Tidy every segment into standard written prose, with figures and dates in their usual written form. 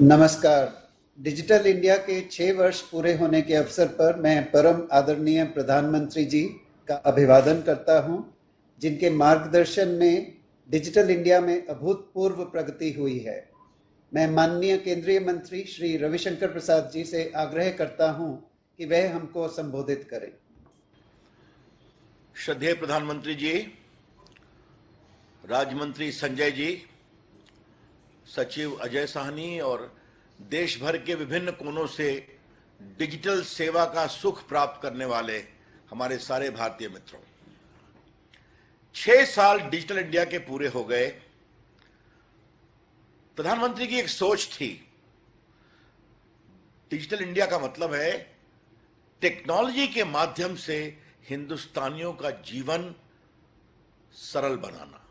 नमस्कार। Digital India के 6 वर्ष पूरे होने के अवसर पर मैं परम आदरणीय प्रधानमंत्री जी का अभिवादन करता हूं, जिनके मार्गदर्शन में डिजिटल इंडिया में अभूतपूर्व प्रगति हुई है। मैं माननीय केंद्रीय मंत्री श्री रविशंकर प्रसाद जी से आग्रह करता हूं कि वह हमको संबोधित करें। श्रद्धेय प्रधानमंत्री जी, राज्य मंत्री संजय जी, सचिव अजय साहनी और देश भर के विभिन्न कोनों से डिजिटल सेवा का सुख प्राप्त करने वाले हमारे सारे भारतीय मित्रों, 6 साल डिजिटल इंडिया के पूरे हो गए। प्रधानमंत्री की एक सोच थी, डिजिटल इंडिया का मतलब है टेक्नोलॉजी के माध्यम से हिंदुस्तानियों का जीवन सरल बनाना,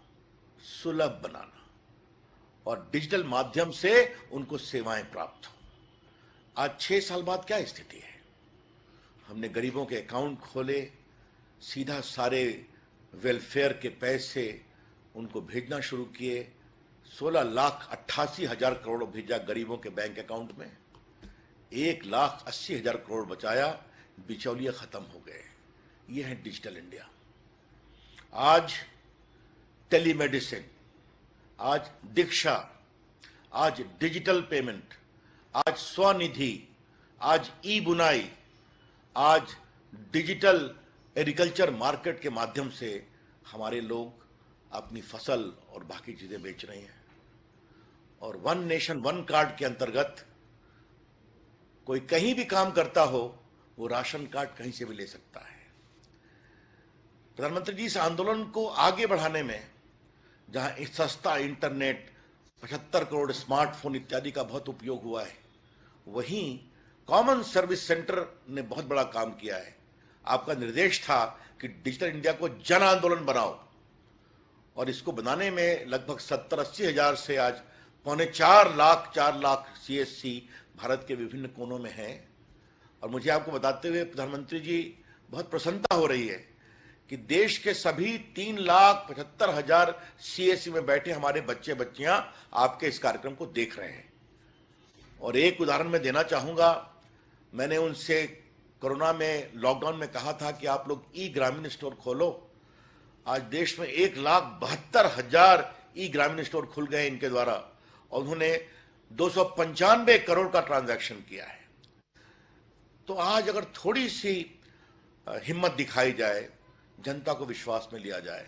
सुलभ बनाना और डिजिटल माध्यम से उनको सेवाएं प्राप्त हो। आज 6 साल बाद क्या स्थिति है? हमने गरीबों के अकाउंट खोले, सीधा सारे वेलफेयर के पैसे उनको भेजना शुरू किए। 16,88,000 करोड़ भेजा गरीबों के बैंक अकाउंट में, 1,80,000 करोड़ बचाया, बिचौलिए खत्म हो गए। ये है डिजिटल इंडिया। आज टेलीमेडिसिन, आज दीक्षा, आज डिजिटल पेमेंट, आज स्वनिधि, आज ई बुनाई, आज डिजिटल एग्रीकल्चर मार्केट के माध्यम से हमारे लोग अपनी फसल और बाकी चीजें बेच रहे हैं। और वन नेशन वन कार्ड के अंतर्गत कोई कहीं भी काम करता हो, वो राशन कार्ड कहीं से भी ले सकता है। प्रधानमंत्री जी, इस आंदोलन को आगे बढ़ाने में जहां सस्ता इंटरनेट, 75 करोड़ स्मार्टफोन इत्यादि का बहुत उपयोग हुआ है, वहीं कॉमन सर्विस सेंटर ने बहुत बड़ा काम किया है। आपका निर्देश था कि डिजिटल इंडिया को जन आंदोलन बनाओ, और इसको बनाने में लगभग 70-80 हजार से आज 4.25 लाख CSC भारत के विभिन्न कोनों में हैं। और मुझे आपको बताते हुए प्रधानमंत्री जी बहुत प्रसन्नता हो रही है कि देश के सभी 3,75,000 CSC में बैठे हमारे बच्चे बच्चियां आपके इस कार्यक्रम को देख रहे हैं। और एक उदाहरण मैं देना चाहूंगा, मैंने उनसे कोरोना में, लॉकडाउन में कहा था कि आप लोग ई ग्रामीण स्टोर खोलो। आज देश में 1,72,000 ई ग्रामीण स्टोर खुल गए इनके द्वारा, और उन्होंने 295 करोड़ का ट्रांजैक्शन किया है। तो आज अगर थोड़ी सी हिम्मत दिखाई जाए, जनता को विश्वास में लिया जाए,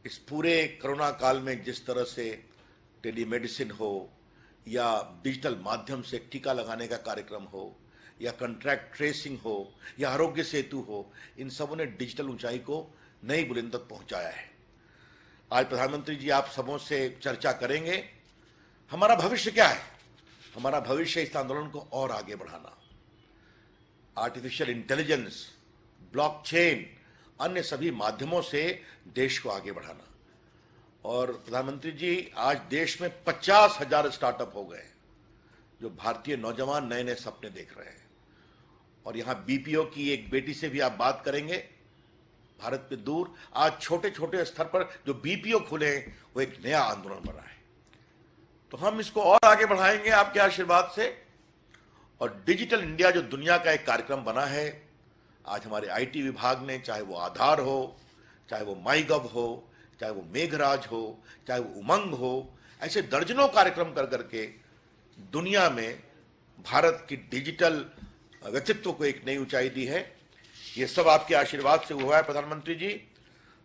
इस पूरे कोरोना काल में जिस तरह से टेलीमेडिसिन हो या डिजिटल माध्यम से टीका लगाने का कार्यक्रम हो या कॉन्ट्रैक्ट ट्रेसिंग हो या आरोग्य सेतु हो, इन सबों ने डिजिटल ऊंचाई को नई बुलंद तक पहुंचाया है। आज प्रधानमंत्री जी आप सबों से चर्चा करेंगे, हमारा भविष्य क्या है? हमारा भविष्य इस आंदोलन को और आगे बढ़ाना, आर्टिफिशियल इंटेलिजेंस, ब्लॉकचेन, अन्य सभी माध्यमों से देश को आगे बढ़ाना। और प्रधानमंत्री जी, आज देश में 50,000 स्टार्टअप हो गए, जो भारतीय नौजवान नए नए सपने देख रहे हैं। और यहां BPO की एक बेटी से भी आप बात करेंगे, भारत में दूर, आज छोटे छोटे स्तर पर जो BPO खुले हैं, वो एक नया आंदोलन बना है। तो हम इसको और आगे बढ़ाएंगे आपके आशीर्वाद से। और डिजिटल इंडिया जो दुनिया का एक कार्यक्रम बना है, आज हमारे IT विभाग ने, चाहे वो आधार हो, चाहे वो माईगव हो, चाहे वो मेघराज हो, चाहे वो उमंग हो, ऐसे दर्जनों कार्यक्रम कर करके दुनिया में भारत की डिजिटल व्यक्तित्व को एक नई ऊंचाई दी है। ये सब आपके आशीर्वाद से हुआ है प्रधानमंत्री जी।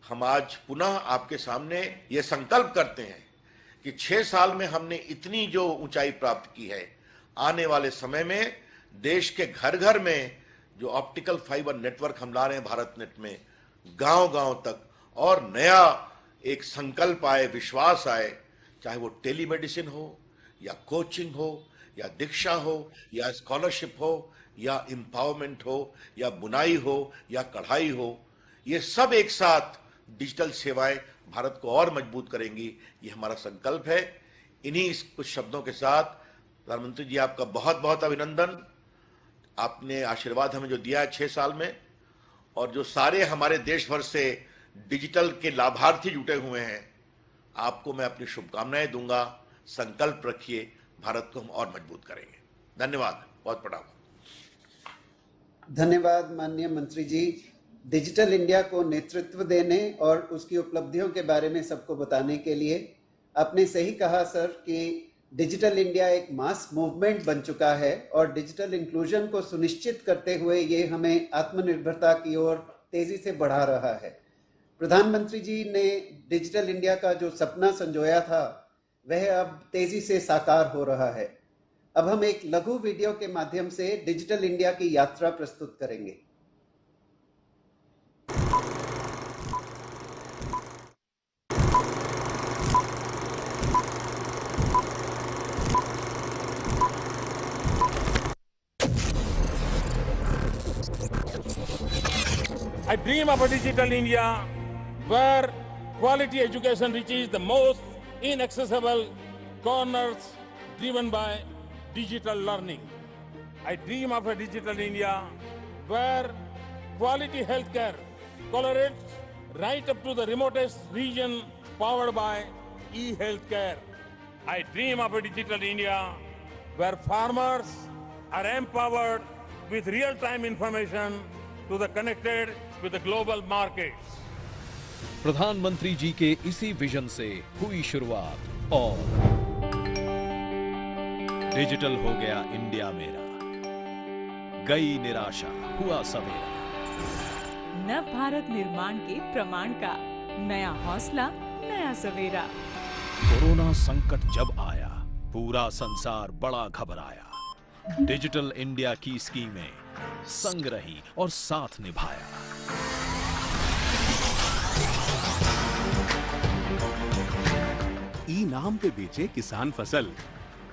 हम आज पुनः आपके सामने ये संकल्प करते हैं कि 6 साल में हमने इतनी जो ऊंचाई प्राप्त की है, आने वाले समय में देश के घर घर में जो ऑप्टिकल फाइबर नेटवर्क हम ला रहे हैं भारत नेट में, गांव गांव तक, और नया एक संकल्प आए, विश्वास आए, चाहे वो टेलीमेडिसिन हो या कोचिंग हो या दीक्षा हो या स्कॉलरशिप हो या एम्पावरमेंट हो या बुनाई हो या कढ़ाई हो, ये सब एक साथ डिजिटल सेवाएं भारत को और मजबूत करेंगी। ये हमारा संकल्प है। इन्हीं कुछ शब्दों के साथ प्रधानमंत्री जी आपका बहुत बहुत अभिनंदन। आपने आशीर्वाद हमें जो दिया है 6 साल में, और जो सारे हमारे देश भर से डिजिटल के लाभार्थी जुटे हुए हैं, आपको मैं अपनी शुभकामनाएं दूंगा। संकल्प रखिए, भारत को हम और मजबूत करेंगे। धन्यवाद, बहुत बड़ा। धन्यवाद माननीय मंत्री जी। डिजिटल इंडिया को नेतृत्व देने और उसकी उपलब्धियों के बारे में सबको बताने के लिए आपने सही कहा सर कि डिजिटल इंडिया एक मास मूवमेंट बन चुका है और डिजिटल इंक्लूजन को सुनिश्चित करते हुए ये हमें आत्मनिर्भरता की ओर तेजी से बढ़ा रहा है। प्रधानमंत्री जी ने डिजिटल इंडिया का जो सपना संजोया था वह अब तेजी से साकार हो रहा है। अब हम एक लघु वीडियो के माध्यम से डिजिटल इंडिया की यात्रा प्रस्तुत करेंगे। I dream of a digital India where quality education reaches the most inaccessible corners driven by digital learning. I dream of a digital India where quality healthcare collaborates right up to the remotest region powered by e-healthcare. I dream of a digital India where farmers are empowered with real-time information to the connected with the global markets. प्रधानमंत्री जी के इसी vision से हुई शुरुआत और digital हो गया India मेरा, गई निराशा हुआ सवेरा। नव भारत निर्माण के प्रमाण का नया हौसला, नया सवेरा। कोरोना संकट जब आया पूरा संसार बड़ा घबराया। डिजिटल इंडिया की स्कीमें संग रही और साथ निभाया। ई नाम पे बेचे किसान फसल,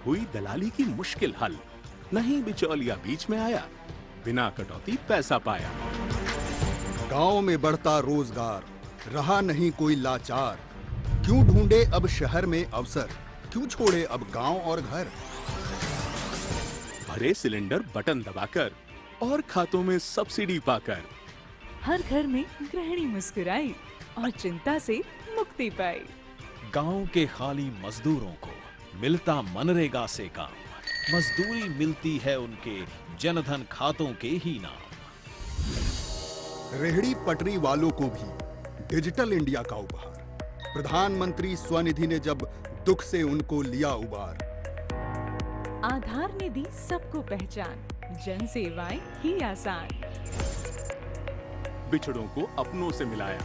हुई दलाली की मुश्किल हल। नहीं बिचौलिया बीच में आया, बिना कटौती पैसा पाया। गांव में बढ़ता रोजगार, रहा नहीं कोई लाचार। क्यों ढूंढे अब शहर में अवसर, क्यों छोड़े अब गांव और घर। भरे सिलेंडर बटन दबाकर और खातों में सब्सिडी पाकर। हर घर में गृहिणी मुस्कुराई और चिंता से मुक्ति पाई। गांव के खाली मजदूरों को मिलता मनरेगा से काम, मजदूरी मिलती है उनके जनधन खातों के ही नाम। रेहड़ी पटरी वालों को भी डिजिटल इंडिया का उपहार। प्रधानमंत्री स्वनिधि ने जब दुख से उनको लिया उबार। आधार ने दी सबको पहचान, जन सेवाएं की आसान। बिछड़ों को अपनों से मिलाया,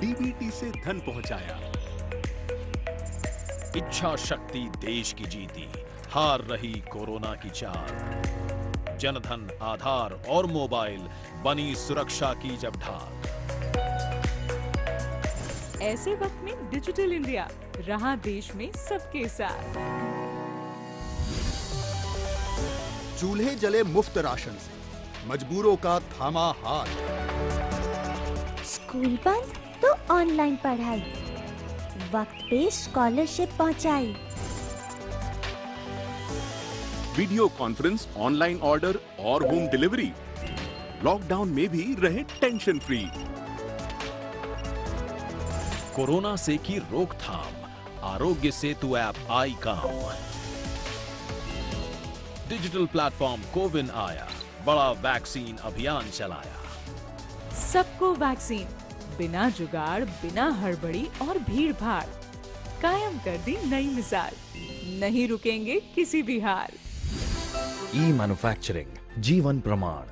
डीबीटी से धन पहुंचाया। इच्छा शक्ति देश की जीती, हार रही कोरोना की चाल। जनधन, आधार और मोबाइल बनी सुरक्षा की जब ढाल। ऐसे वक्त में डिजिटल इंडिया रहा देश में सबके साथ। चूल्हे जले मुफ्त राशन से, मजबूरों का थामा हाथ। स्कूल बंद तो ऑनलाइन पढ़ाई, वक्त पे स्कॉलरशिप पहुंचाई। वीडियो कॉन्फ्रेंस, ऑनलाइन ऑर्डर और होम डिलीवरी। लॉकडाउन में भी रहे टेंशन फ्री। कोरोना से की रोकथाम, आरोग्य सेतु ऐप आई काम। डिजिटल प्लेटफॉर्म कोविन आया, बड़ा वैक्सीन अभियान चलाया। सबको वैक्सीन, बिना जुगाड़, बिना हड़बड़ी और भीड़ भाड़। कायम कर दी नई मिसाल, नहीं रुकेंगे किसी भी हाल। ई मैन्युफैक्चरिंग, जीवन प्रमाण,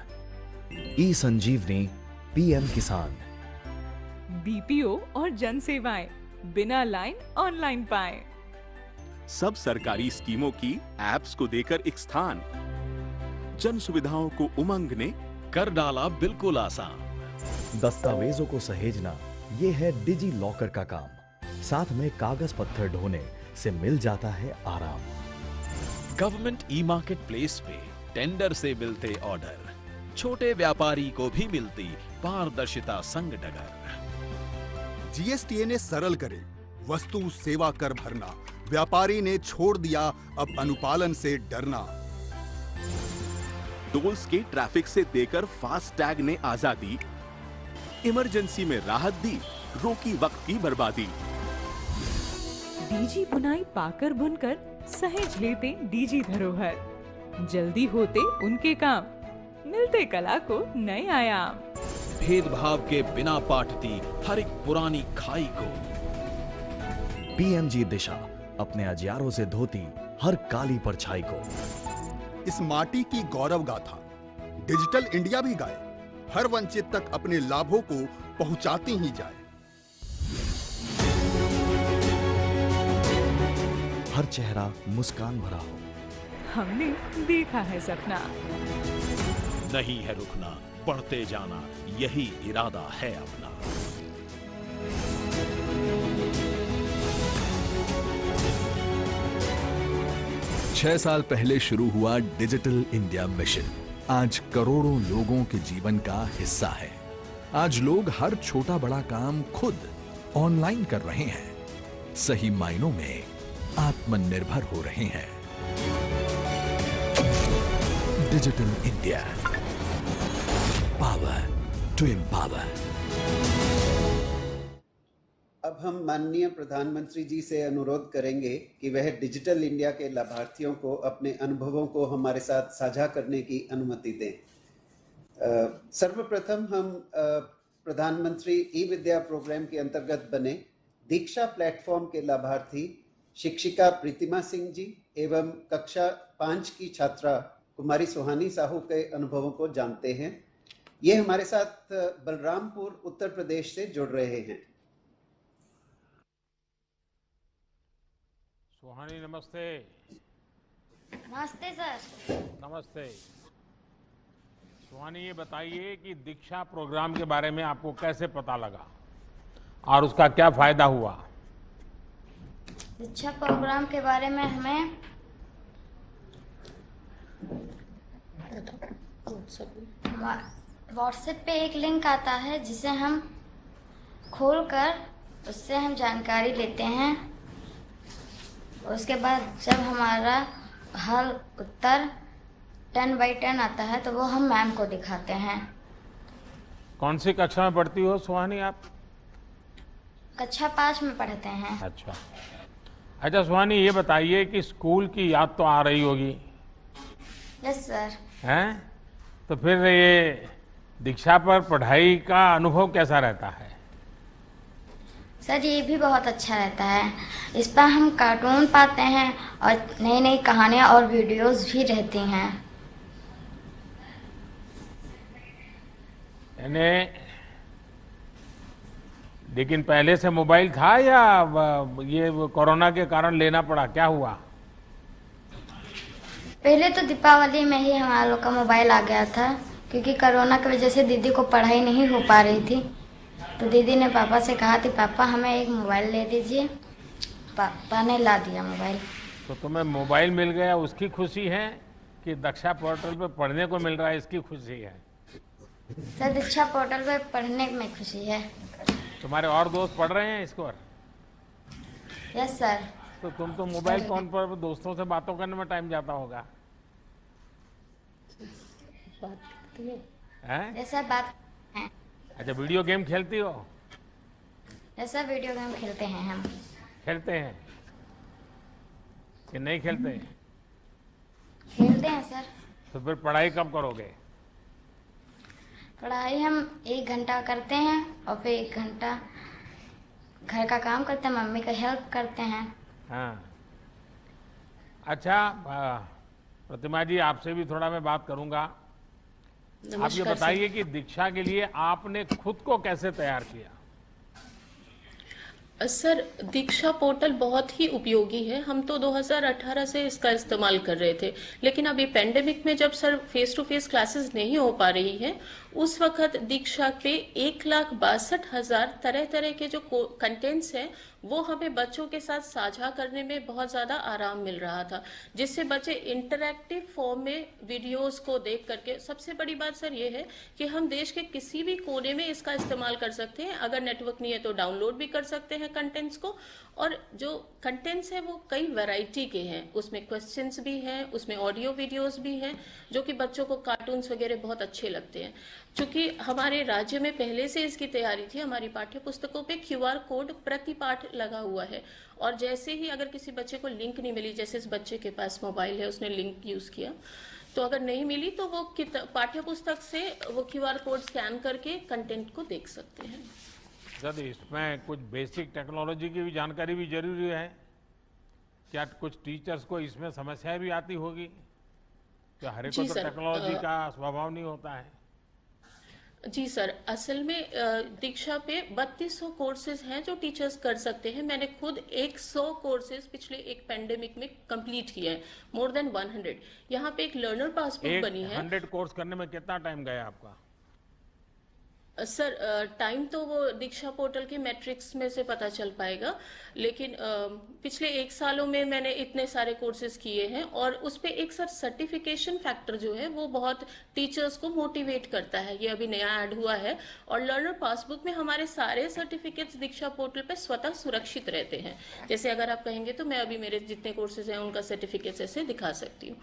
ई संजीवनी, पीएम किसान। बीपीओ और जन सेवाएं बिना लाइन ऑनलाइन पाएं। सब सरकारी स्कीमों की एप्स को देकर एक स्थान, जन सुविधाओं को उमंग ने कर डाला बिल्कुल आसान। दस्तावेजों को सहेजना ये है डिजी लॉकर का काम, साथ में कागज पत्थर ढोने से मिल जाता है आराम। गवर्नमेंट ई मार्केट प्लेस पे टेंडर से मिलते ऑर्डर, छोटे व्यापारी को भी मिलती पारदर्शिता संग डगर। जीएसटीए ने सरल करे वस्तु सेवा कर भरना, व्यापारी ने छोड़ दिया अब अनुपालन से डरना। टोल्स के ट्रैफिक से देकर फास्ट टैग ने आजादी, इमरजेंसी में राहत दी, रोकी वक्त की बर्बादी। डीजी बुनाई पाकर बुनकर सहेज लेते डीजी धरोहर। जल्दी होते उनके काम, मिलते कला को नए आयाम। भेदभाव के बिना पाटती हर एक पुरानी खाई को। पीएमजी दिशा अपने अजियारों से धोती हर काली परछाई को। इस माटी की गौरव गाथा डिजिटल इंडिया भी गाए, हर वंचित तक अपने लाभों को पहुंचाती ही जाए। हर चेहरा मुस्कान भरा हो। हमने देखा है सपना। नहीं है रुकना, बढ़ते जाना, यही इरादा है अपना। छह साल पहले शुरू हुआ डिजिटल इंडिया मिशन आज करोड़ों लोगों के जीवन का हिस्सा है। आज लोग हर छोटा बड़ा काम खुद ऑनलाइन कर रहे हैं, सही मायनों में आत्मनिर्भर हो रहे हैं। Digital India, power to empower. अब हम माननीय प्रधानमंत्री जी से अनुरोध करेंगे कि वह डिजिटल इंडिया के लाभार्थियों को अपने अनुभवों को हमारे साथ साझा करने की अनुमति दें। सर्वप्रथम हम प्रधानमंत्री ई विद्या प्रोग्राम के अंतर्गत बने दीक्षा प्लेटफॉर्म के लाभार्थी शिक्षिका प्रीतिमा सिंह जी एवं कक्षा 5 की छात्रा कुमारी सुहानी साहू के अनुभवों को जानते हैं। ये हमारे साथ बलरामपुर उत्तर प्रदेश से जुड़ रहे हैं। सुहानी नमस्ते। नमस्ते सर। नमस्ते। सुहानी ये बताइए कि दीक्षा प्रोग्राम के बारे में आपको कैसे पता लगा और उसका क्या फायदा हुआ? दीक्षा प्रोग्राम के बारे में हमें व्हाट्सएप पे एक लिंक आता है जिसे हम खोलकर उससे हम जानकारी लेते हैं। उसके बाद जब हमारा हल उत्तर 10/10 आता है तो वो हम मैम को दिखाते हैं। कौन सी कक्षा में पढ़ती हो सुहानी आप? कक्षा 5 में पढ़ते हैं। अच्छा सुहानी ये बताइए कि स्कूल की याद तो आ रही होगी? Yes sir. हैं? तो फिर ये दीक्षा पर पढ़ाई का अनुभव कैसा रहता है? सर ये भी बहुत अच्छा रहता है। इस पर हम कार्टून पाते हैं और नई नई कहानियाँ और वीडियोस भी रहती हैं। लेकिन पहले से मोबाइल था या ये कोरोना के कारण लेना पड़ा, क्या हुआ? पहले तो दीपावली में ही हमारे लोग का मोबाइल आ गया था, क्योंकि कोरोना की वजह से दीदी को पढ़ाई नहीं हो पा रही थी। तो दीदी ने पापा से कहा थी पापा हमें एक मोबाइल ले दीजिए। पापा ने ला दिया मोबाइल। तो तुम्हें मोबाइल मिल गया उसकी खुशी है कि दीक्षा पोर्टल पे पढ़ने को मिल रहा है इसकी खुशी है? सर दीक्षा पोर्टल पे पढ़ने में खुशी है। तुम्हारे और दोस्त पढ़ रहे हैं इसको? Yes sir. तो तुम तो मोबाइल फोन पर दोस्तों से बातों करने में टाइम जाता होगा? ऐसा बात है। अच्छा वीडियो गेम खेलती हो? ऐसा वीडियो गेम खेलते हैं हम। खेलते हैं कि नहीं खेलते? खेलते हैं सर। तो फिर पढ़ाई कब करोगे? पढ़ाई हम 1 घंटा करते हैं और फिर 1 घंटा घर का काम करते हैं, मम्मी का हेल्प करते हैं। हाँ अच्छा प्रतिमा जी आपसे भी थोड़ा मैं बात करूंगा। आप ये बताइए कि दीक्षा के लिए आपने खुद को कैसे तैयार किया? सर दीक्षा पोर्टल बहुत ही उपयोगी है। हम तो 2018 से इसका इस्तेमाल कर रहे थे, लेकिन अभी पेंडेमिक में जब sir face to face classes नहीं हो पा रही है उस वक्त दीक्षा पे 1,62,000 तरह तरह के जो कंटेंट्स हैं वो हमें बच्चों के साथ साझा करने में बहुत ज्यादा आराम मिल रहा था, जिससे बच्चे इंटरैक्टिव फॉर्म में वीडियोस को देख करके। सबसे बड़ी बात सर ये है कि हम देश के किसी भी कोने में इसका इस्तेमाल कर सकते हैं। अगर नेटवर्क नहीं है तो डाउनलोड भी कर सकते हैं कंटेंट्स को। और जो कंटेंट्स है वो कई वैरायटी के हैं, उसमें क्वेश्चंस भी हैं, उसमें ऑडियो वीडियोस भी हैं, जो कि बच्चों को कार्टून्स वगैरह बहुत अच्छे लगते हैं। चूंकि हमारे राज्य में पहले से इसकी तैयारी थी, हमारी पाठ्य पुस्तकों पे QR कोड प्रति पाठ लगा हुआ है, और जैसे ही अगर किसी बच्चे को लिंक नहीं मिली, जैसे इस बच्चे के पास मोबाइल है, उसने लिंक यूज किया, तो अगर नहीं मिली तो वो पाठ्य पुस्तक से वो QR कोड स्कैन करके कंटेंट को देख सकते हैं। सर, इसमें कुछ बेसिक टेक्नोलॉजी की भी जानकारी भी जरूरी है। क्या कुछ टीचर्स को इसमें समस्याएं भी आती होगी? क्या हर एक को तो टेक्नोलॉजी का स्वभाव नहीं होता है? जी सर, असल में दीक्षा पे 3200 कोर्सेज हैं जो टीचर्स कर सकते हैं। मैंने खुद 100 कोर्सेज पिछले एक पेंडेमिक में कंप्लीट किए हैं, मोर देन 100। यहाँ पे एक लर्नर पासबुक बनी है। 100 कोर्स करने में कितना टाइम गया आपका? सर, टाइम तो वो दीक्षा पोर्टल के मैट्रिक्स में से पता चल पाएगा, लेकिन पिछले 1 सालों में मैंने इतने सारे कोर्सेज किए हैं, और उस पे एक सर सर्टिफिकेशन फैक्टर जो है वो बहुत टीचर्स को मोटिवेट करता है। ये अभी नया ऐड हुआ है, और लर्नर पासबुक में हमारे सारे सर्टिफिकेट्स दीक्षा पोर्टल पे स्वतः सुरक्षित रहते हैं। जैसे अगर आप कहेंगे तो मैं अभी मेरे जितने कोर्सेज हैं उनका सर्टिफिकेट्स ऐसे दिखा सकती हूँ।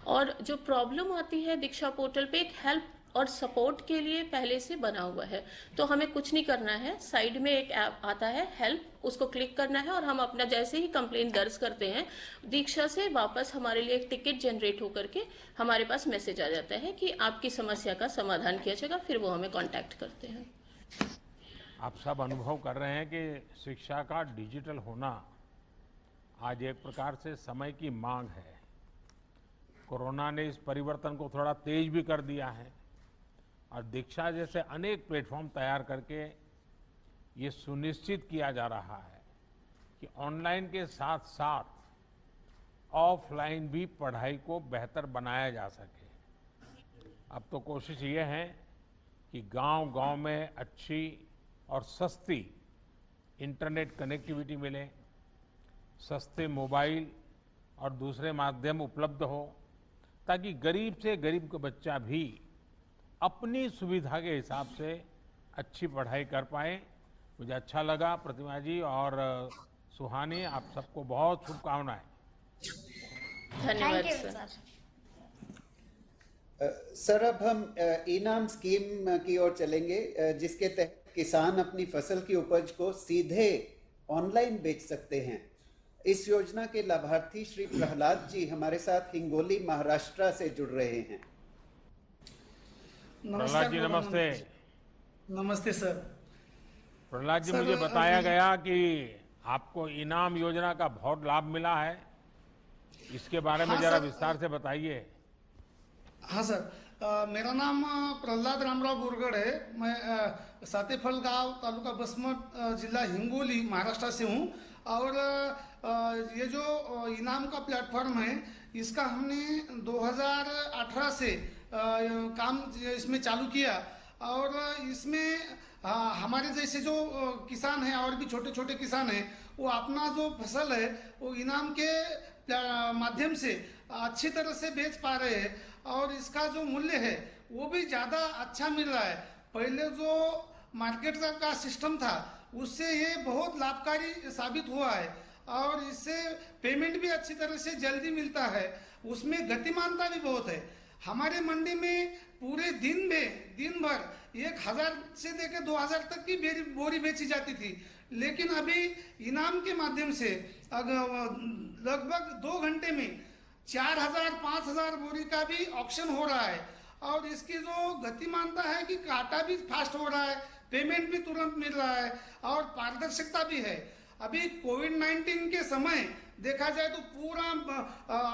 और जो प्रॉब्लम आती है दीक्षा पोर्टल पे, एक हेल्प और सपोर्ट के लिए पहले से बना हुआ है, तो हमें कुछ नहीं करना है। साइड में एक ऐप आता है हेल्प, उसको क्लिक करना है, और हम अपना जैसे ही कंप्लेंट दर्ज करते हैं, दीक्षा से वापस हमारे लिए एक टिकट जनरेट होकर के हमारे पास मैसेज आ जाता है कि आपकी समस्या का समाधान किया जाएगा। फिर वो हमें कांटेक्ट करते हैं। आप सब अनुभव कर रहे हैं कि शिक्षा का डिजिटल होना आज एक प्रकार से समय की मांग है। कोरोना ने इस परिवर्तन को थोड़ा तेज भी कर दिया है, और दीक्षा जैसे अनेक प्लेटफॉर्म तैयार करके ये सुनिश्चित किया जा रहा है कि ऑनलाइन के साथ साथ ऑफलाइन भी पढ़ाई को बेहतर बनाया जा सके। अब तो कोशिश ये है कि गांव-गांव में अच्छी और सस्ती इंटरनेट कनेक्टिविटी मिले, सस्ते मोबाइल और दूसरे माध्यम उपलब्ध हो, ताकि गरीब से गरीब का बच्चा भी अपनी सुविधा के हिसाब से अच्छी पढ़ाई कर पाए। मुझे अच्छा लगा प्रतिमा जी और सुहानी, आप सबको बहुत शुभकामनाएं। धन्यवाद सर। सर, अब हम इनाम स्कीम की ओर चलेंगे, जिसके तहत किसान अपनी फसल की उपज को सीधे ऑनलाइन बेच सकते हैं। इस योजना के लाभार्थी श्री प्रहलाद जी हमारे साथ हिंगोली, महाराष्ट्र से जुड़ रहे हैं। प्रहलाद जी नमस्ते। नमस्ते सर। प्रहलाद जी, मुझे बताया गया कि आपको इनाम योजना का बहुत लाभ मिला है, इसके बारे में जरा विस्तार से बताइए। हाँ सर, मेरा नाम प्रहलाद रामराव बोरगढ़ है। मैं सातेफल गांव, तालुका बसमत, जिला हिंगोली, महाराष्ट्र से हूँ। और ये जो इनाम का प्लेटफॉर्म है, इसका हमने 2018 से काम इसमें चालू किया, और इसमें हमारे जैसे जो किसान हैं और भी छोटे छोटे किसान हैं, वो अपना जो फसल है वो इनाम के माध्यम से अच्छी तरह से बेच पा रहे हैं, और इसका जो मूल्य है वो भी ज़्यादा अच्छा मिल रहा है। पहले जो मार्केट का सिस्टम था उससे ये बहुत लाभकारी साबित हुआ है, और इससे पेमेंट भी अच्छी तरह से जल्दी मिलता है, उसमें गतिमानता भी बहुत है। हमारे मंडी में पूरे दिन भर 1000 से लेकर 2000 तक की बोरी बेची जाती थी, लेकिन अभी इनाम के माध्यम से लगभग 2 घंटे में 4000-5000 बोरी का भी ऑक्शन हो रहा है। और इसकी जो गतिमानता है कि काटा भी फास्ट हो रहा है, पेमेंट भी तुरंत मिल रहा है, और पारदर्शिता भी है। अभी कोविड-19 के समय देखा जाए तो पूरा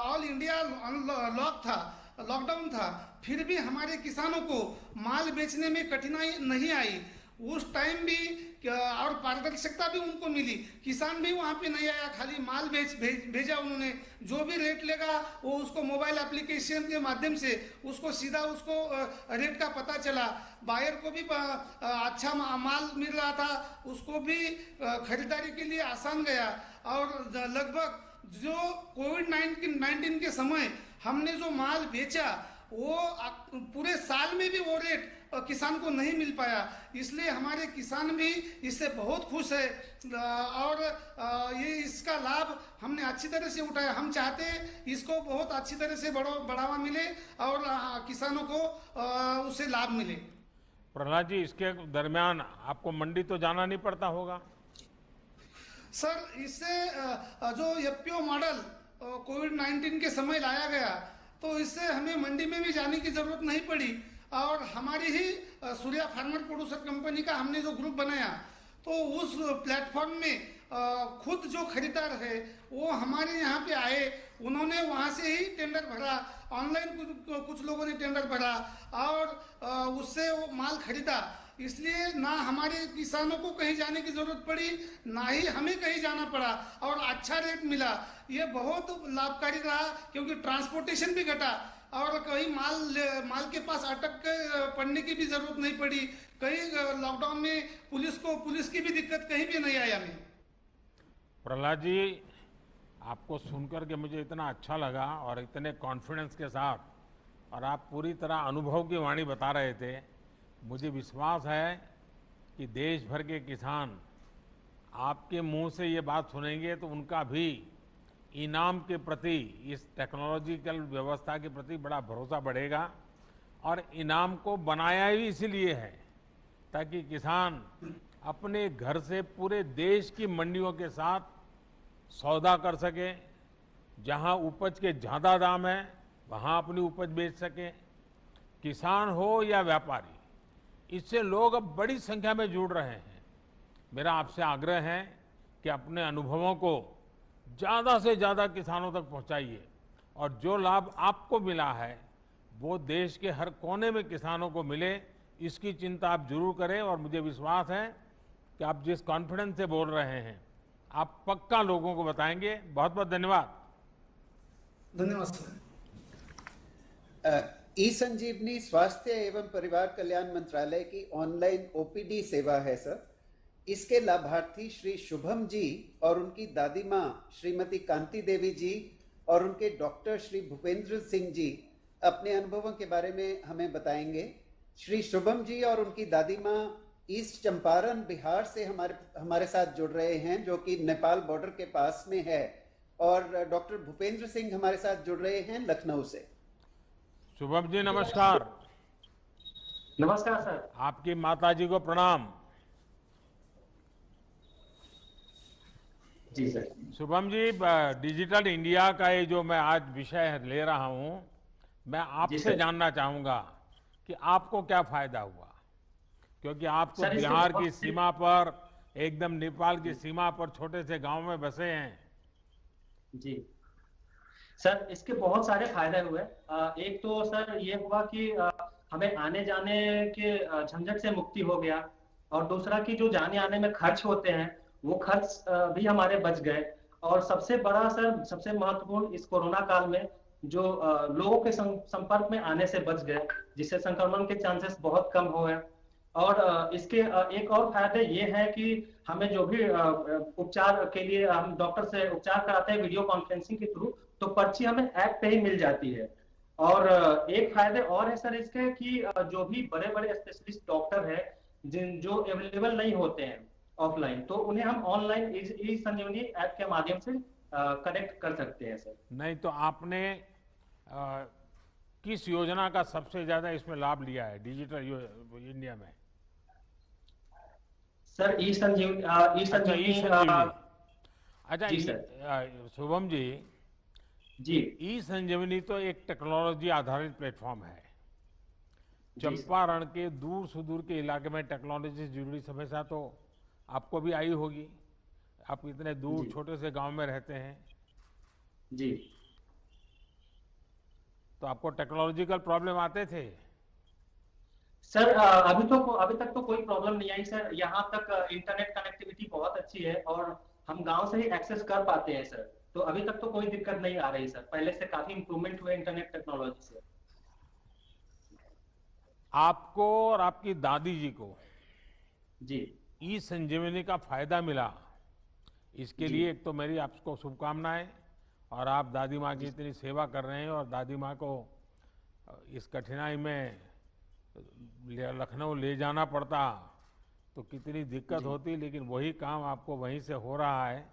ऑल इंडिया लॉकडाउन था, फिर भी हमारे किसानों को माल बेचने में कठिनाई नहीं आई। उस टाइम भी और पारदर्शिता भी उनको मिली, किसान भी वहाँ पे नहीं आया, खाली माल भेजा उन्होंने। जो भी रेट लेगा वो उसको मोबाइल एप्लीकेशन के माध्यम से उसको सीधा उसको रेट का पता चला। बायर को भी अच्छा माल मिल रहा था, उसको भी खरीदारी के लिए आसान गया। और लगभग जो कोविड-19 के समय हमने जो माल बेचा वो पूरे साल में भी वो रेट किसान को नहीं मिल पाया, इसलिए हमारे किसान भी इससे बहुत खुश है। और ये इसका लाभ हमने अच्छी तरह से उठाया। हम चाहते हैं इसको बहुत अच्छी तरह से बढ़ावा मिले और किसानों को उससे लाभ मिले। प्रहलाद जी, इसके दरमियान आपको मंडी तो जाना नहीं पड़ता होगा? सर, इससे जो एफपीओ मॉडल कोविड-19 के समय लाया गया, तो इससे हमें मंडी में भी जाने की जरूरत नहीं पड़ी और हमारी ही सूर्या फार्मर प्रोड्यूसर कंपनी का हमने जो ग्रुप बनाया, तो उस प्लेटफॉर्म में खुद जो खरीदार है वो हमारे यहाँ पे आए, उन्होंने वहाँ से ही टेंडर भरा, ऑनलाइन कुछ लोगों ने टेंडर भरा और उससे वो माल खरीदा। इसलिए ना हमारे किसानों को कहीं जाने की जरूरत पड़ी, ना ही हमें कहीं जाना पड़ा और अच्छा रेट मिला। ये बहुत लाभकारी रहा क्योंकि ट्रांसपोर्टेशन भी घटा और कहीं माल के पास अटक के पड़ने की भी जरूरत नहीं पड़ी। कहीं लॉकडाउन में पुलिस की भी दिक्कत कहीं भी नहीं आई हमें। प्रहलाद जी, आपको सुनकर के मुझे इतना अच्छा लगा और इतने कॉन्फिडेंस के साथ, और आप पूरी तरह अनुभव की वाणी बता रहे थे। मुझे विश्वास है कि देश भर के किसान आपके मुंह से ये बात सुनेंगे तो उनका भी इनाम के प्रति, इस टेक्नोलॉजिकल व्यवस्था के प्रति बड़ा भरोसा बढ़ेगा। और इनाम को बनाया ही इसीलिए है ताकि किसान अपने घर से पूरे देश की मंडियों के साथ सौदा कर सके, जहां उपज के ज़्यादा दाम है वहां अपनी उपज बेच सके। किसान हो या व्यापारी, इससे लोग अब बड़ी संख्या में जुड़ रहे हैं। मेरा आपसे आग्रह है कि अपने अनुभवों को ज़्यादा से ज़्यादा किसानों तक पहुंचाइए और जो लाभ आपको मिला है वो देश के हर कोने में किसानों को मिले, इसकी चिंता आप जरूर करें। और मुझे विश्वास है कि आप जिस कॉन्फिडेंस से बोल रहे हैं आप पक्का लोगों को बताएंगे। बहुत बहुत धन्यवाद। धन्यवाद सर। ई संजीवनी स्वास्थ्य एवं परिवार कल्याण मंत्रालय की ऑनलाइन ओपीडी सेवा है सर। इसके लाभार्थी श्री शुभम जी और उनकी दादी माँ श्रीमती कांति देवी जी और उनके डॉक्टर श्री भूपेंद्र सिंह जी अपने अनुभवों के बारे में हमें बताएंगे। श्री शुभम जी और उनकी दादी माँ ईस्ट चंपारण बिहार से हमारे साथ जुड़ रहे हैं, जो कि नेपाल बॉर्डर के पास में है, और डॉक्टर भूपेंद्र सिंह हमारे साथ जुड़ रहे हैं लखनऊ से। शुभम जी नमस्कार। नमस्कार सर। आपकी माता जी को प्रणाम। जी sir. Shubham ji, digital India का ये जो मैं आज विषय ले रहा हूं, मैं आपसे जानना चाहूंगा कि आपको क्या फायदा हुआ, क्योंकि आप तो बिहार की सीमा पर, एकदम नेपाल की सीमा पर छोटे से गांव में बसे हैं। जी सर, इसके बहुत सारे फायदे हुए। एक तो सर ये हुआ कि हमें आने जाने के झंझट से मुक्ति हो गया, और दूसरा कि जो जाने आने में खर्च होते हैं वो खर्च भी हमारे बच गए। और सबसे बड़ा सर, सबसे महत्वपूर्ण, इस कोरोना काल में जो लोगों के संपर्क में आने से बच गए, जिससे संक्रमण के चांसेस बहुत कम हुए। और इसके एक और फायदे ये है कि हमें जो भी उपचार के लिए हम डॉक्टर से उपचार कराते हैं वीडियो कॉन्फ्रेंसिंग के थ्रू, तो पर्ची हमें ऐप पे ही मिल जाती है। और एक फायदे और है सर इसके कि जो भी बड़े बड़े स्पेशलिस्ट डॉक्टर है जो अवेलेबल नहीं होते हैं ऑफलाइन, तो उन्हें हम ऑनलाइन ई संजीवनी ऐप के माध्यम से कनेक्ट कर सकते हैं सर। नहीं तो आपने किस योजना का सबसे ज्यादा इसमें लाभ लिया है डिजिटल इंडिया में? सर ई संजीवनी। अच्छा शुभम जी, ई संजीवनी तो एक टेक्नोलॉजी आधारित प्लेटफॉर्म है। चंपारण के दूर सुदूर के इलाके में टेक्नोलॉजी से जुड़ी समस्या तो आपको भी आई होगी। आप इतने दूर छोटे से गांव में रहते हैं जी, तो आपको टेक्नोलॉजिकल प्रॉब्लम आते थे? सर अभी तक तो कोई प्रॉब्लम नहीं आई सर। यहाँ तक इंटरनेट कनेक्टिविटी बहुत अच्छी है और हम गांव से ही एक्सेस कर पाते हैं सर, तो अभी तक तो कोई दिक्कत नहीं आ रही सर। पहले से काफी इंप्रूवमेंट हुआ इंटरनेट टेक्नोलॉजी से। आपको और आपकी दादी जी को जी ई संजीवनी का फायदा मिला, इसके लिए एक तो मेरी आपको शुभकामनाएं। और आप दादी माँ की इतनी सेवा कर रहे हैं, और दादी माँ को इस कठिनाई में लखनऊ ले जाना पड़ता तो कितनी दिक्कत होती, लेकिन वही काम आपको वहीं से हो रहा है।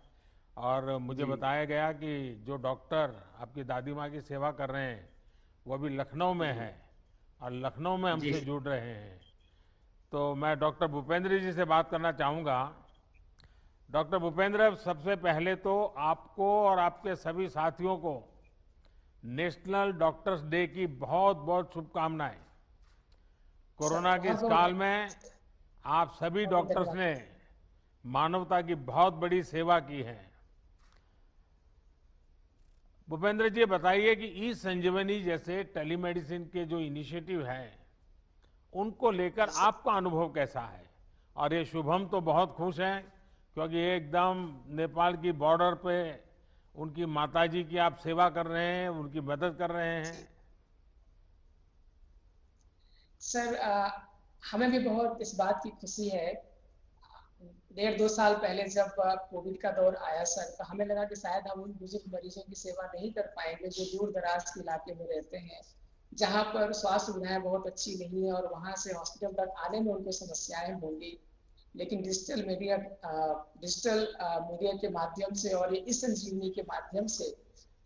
और मुझे बताया गया कि जो डॉक्टर आपकी दादी माँ की सेवा कर रहे हैं वो भी लखनऊ में है और लखनऊ में हमसे जुड़ रहे हैं। तो मैं डॉक्टर भूपेंद्र जी से बात करना चाहूँगा। डॉक्टर भूपेंद्र, सबसे पहले तो आपको और आपके सभी साथियों को नेशनल डॉक्टर्स डे की बहुत बहुत शुभकामनाएं। कोरोना के इस काल में आप सभी डॉक्टर्स ने मानवता की बहुत बड़ी सेवा की है। भूपेंद्र जी, बताइए कि ई संजीवनी जैसे टेलीमेडिसिन के जो इनिशिएटिव हैं उनको लेकर आपका अनुभव कैसा है? और ये शुभम तो बहुत खुश हैं क्योंकि एकदम नेपाल की बॉर्डर पे उनकी माताजी की आप सेवा कर रहे हैं, उनकी मदद कर रहे हैं। सर, हमें भी बहुत इस बात की खुशी है। 1.5-2 साल पहले जब कोविड का दौर आया सर, तो हमें लगा कि शायद हम उन बुजुर्ग मरीजों की सेवा नहीं कर पाएंगे जो दूर दराज के इलाके में रहते हैं, जहां पर स्वास्थ्य सुविधाएं बहुत अच्छी नहीं है और वहां से हॉस्पिटल तक आने में उनको समस्याएं होंगी। लेकिन डिजिटल मीडिया के माध्यम से और ये ई-संजीवनी के माध्यम से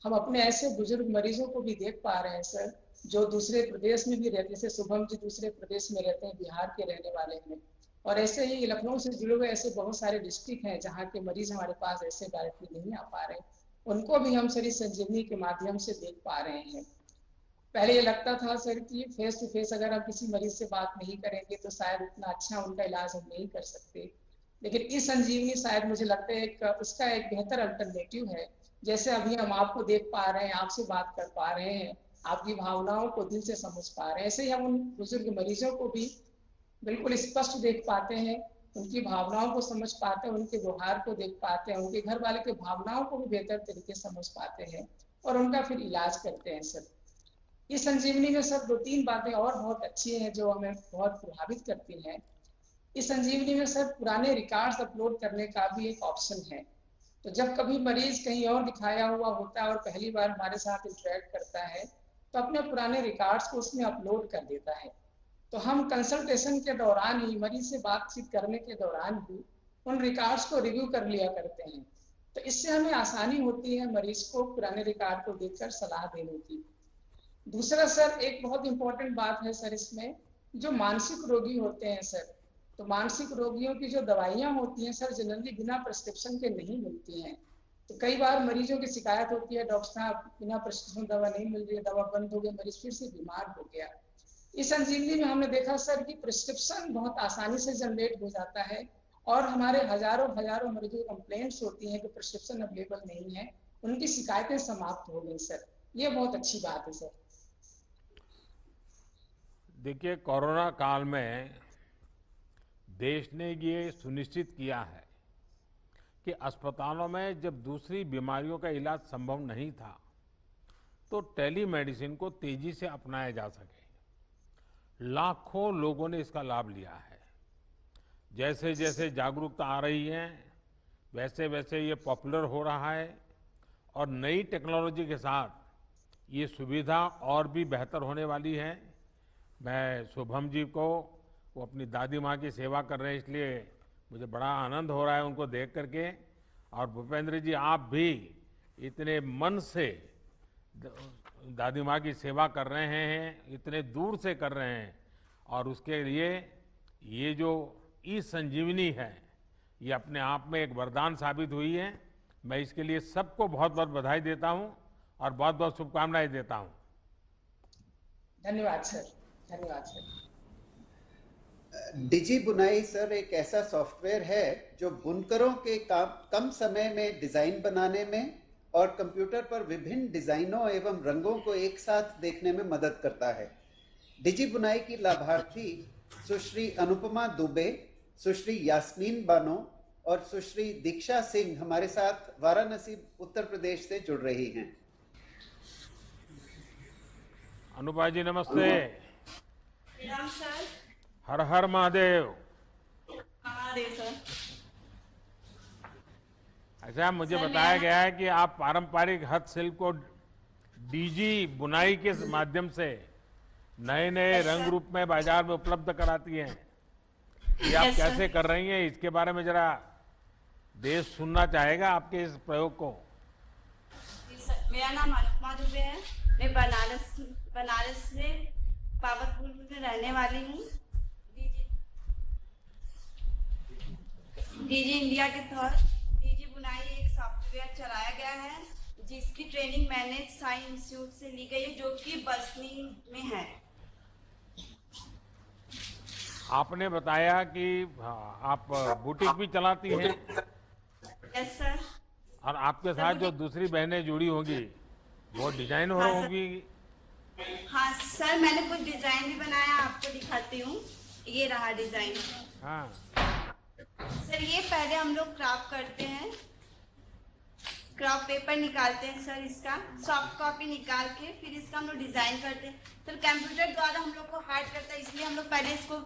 हम अपने ऐसे बुजुर्ग मरीजों को भी देख पा रहे हैं सर, जो दूसरे प्रदेश में भी रहते हैं। जैसे शुभम जी दूसरे प्रदेश में रहते हैं, बिहार के रहने वाले हैं, और ऐसे ही लखनऊ से जुड़े हुए ऐसे बहुत सारे डिस्ट्रिक्ट हैं जहाँ के मरीज हमारे पास ऐसे डायरेक्टली नहीं आ पा रहे, उनको भी हम सर संजीवनी के माध्यम से देख पा रहे हैं। पहले ये लगता था सर कि फेस टू फेस अगर हम किसी मरीज से बात नहीं करेंगे तो शायद उतना अच्छा उनका इलाज हम नहीं कर सकते, लेकिन ई संजीवनी शायद मुझे लगता है उसका एक बेहतर अल्टरनेटिव है। जैसे अभी हम आपको देख पा रहे हैं, आपसे बात कर पा रहे हैं, आपकी भावनाओं को दिल से समझ पा रहे हैं, ऐसे ही हम उन बुजुर्ग मरीजों को भी बिल्कुल स्पष्ट देख पाते हैं, उनकी भावनाओं को समझ पाते हैं, उनके व्यवहार को देख पाते हैं, उनके घर वाले के भावनाओं को भी बेहतर तरीके से समझ पाते हैं और उनका फिर इलाज करते हैं सर। इस संजीवनी में सर 2-3 बातें और बहुत अच्छी हैं जो हमें बहुत प्रभावित करती हैं। इस संजीवनी में सर पुराने रिकॉर्ड्स अपलोड करने का भी एक ऑप्शन है। तो जब कभी मरीज कहीं और दिखाया हुआ होता है और पहली बार हमारे साथ इंटरेक्ट करता है तो अपने पुराने रिकॉर्ड्स को उसमें अपलोड कर देता है। तो हम कंसल्टेशन के दौरान ही, मरीज से बातचीत करने के दौरान ही उन रिकॉर्ड्स को रिव्यू कर लिया करते हैं। तो इससे हमें आसानी होती है मरीज को पुराने रिकॉर्ड को देखकर सलाह देने की। दूसरा सर, एक बहुत इंपॉर्टेंट बात है सर इसमें, जो मानसिक रोगी होते हैं सर, तो मानसिक रोगियों की जो दवाइयाँ होती हैं सर जनरली बिना प्रिस्क्रिप्शन के नहीं मिलती हैं। तो कई बार मरीजों की शिकायत होती है, डॉक्टर साहब बिना प्रिस्क्रिप्शन दवा नहीं मिल रही है, दवा बंद हो गई, मरीज फिर से बीमार हो गया। इस संजीवनी में हमने देखा सर कि प्रिस्क्रिप्शन बहुत आसानी से जनरेट हो जाता है और हमारे हजारों मरीजों की कंप्लेंट्स होती हैं कि प्रिस्क्रिप्शन अवेलेबल नहीं है, उनकी शिकायतें समाप्त हो गई सर। ये बहुत अच्छी बात है सर। देखिए, कोरोना काल में देश ने ये सुनिश्चित किया है कि अस्पतालों में जब दूसरी बीमारियों का इलाज संभव नहीं था तो टेलीमेडिसिन को तेजी से अपनाया जा सके। लाखों लोगों ने इसका लाभ लिया है। जैसे जैसे जागरूकता आ रही है वैसे वैसे ये पॉपुलर हो रहा है और नई टेक्नोलॉजी के साथ ये सुविधा और भी बेहतर होने वाली है। मैं शुभम जी को, वो अपनी दादी माँ की सेवा कर रहे हैं, इसलिए मुझे बड़ा आनंद हो रहा है उनको देख करके। और भूपेंद्र जी, आप भी इतने मन से दादी माँ की सेवा कर रहे हैं, इतने दूर से कर रहे हैं, और उसके लिए ये जो ई संजीवनी है ये अपने आप में एक वरदान साबित हुई है। मैं इसके लिए सबको बहुत बहुत बधाई देता हूँ और बहुत बहुत शुभकामनाएं देता हूँ। धन्यवाद सर। धन्यवाद सर। डिजी बुनाई सर एक ऐसा सॉफ्टवेयर है जो बुनकरों के कम समय में डिजाइन बनाने में और कंप्यूटर पर विभिन्न डिजाइनों एवं रंगों को एक साथ देखने में मदद करता है। डिजी बुनाई की लाभार्थी सुश्री अनुपमा दुबे, सुश्री यास्मीन बानो और सुश्री दीक्षा सिंह हमारे साथ वाराणसी उत्तर प्रदेश से जुड़ रही हैं। अनुपा जी नमस्ते। राम सर। हर हर महादेव। महादेव सर। अच्छा, मुझे बताया गया है कि आप पारंपरिक हस्तशिल्प को डीजी बुनाई के माध्यम से नए नए रंग रूप में बाजार में उपलब्ध कराती हैं। ये आप कैसे कर रही हैं, इसके बारे में जरा देश सुनना चाहेगा आपके इस प्रयोग को। मेरा नाम अनुपमा दुबे है, मैं बनारस में पावतपुर में रहने वाली हूँ। डीजी इंडिया के तहत डीजी बुनाई एक सॉफ्टवेयर चलाया गया है, जिसकी ट्रेनिंग मैंने साई इंस्टीट्यूट से ली गई है, जो कि बसनी में है। आपने बताया कि आप बुटीक भी चलाती हैं। Yes sir. और आपके साथ जो दूसरी बहनें जुड़ी होंगी वो डिजाइनर हाँ, होंगी। हाँ सर, मैंने कुछ डिजाइन भी बनाया, आपको दिखाती हूँ। ये रहा डिजाइन। हाँ सर, ये पहले हम लोग क्राफ्ट करते हैं, क्राफ्ट पेपर निकालते हैं सर, इसका सॉफ्ट कॉपी निकाल के फिर इसका हम लोग डिजाइन करते हैं। सर कंप्यूटर द्वारा हम लोग को हार्ड करता है, इसलिए हम लोग पहले इसको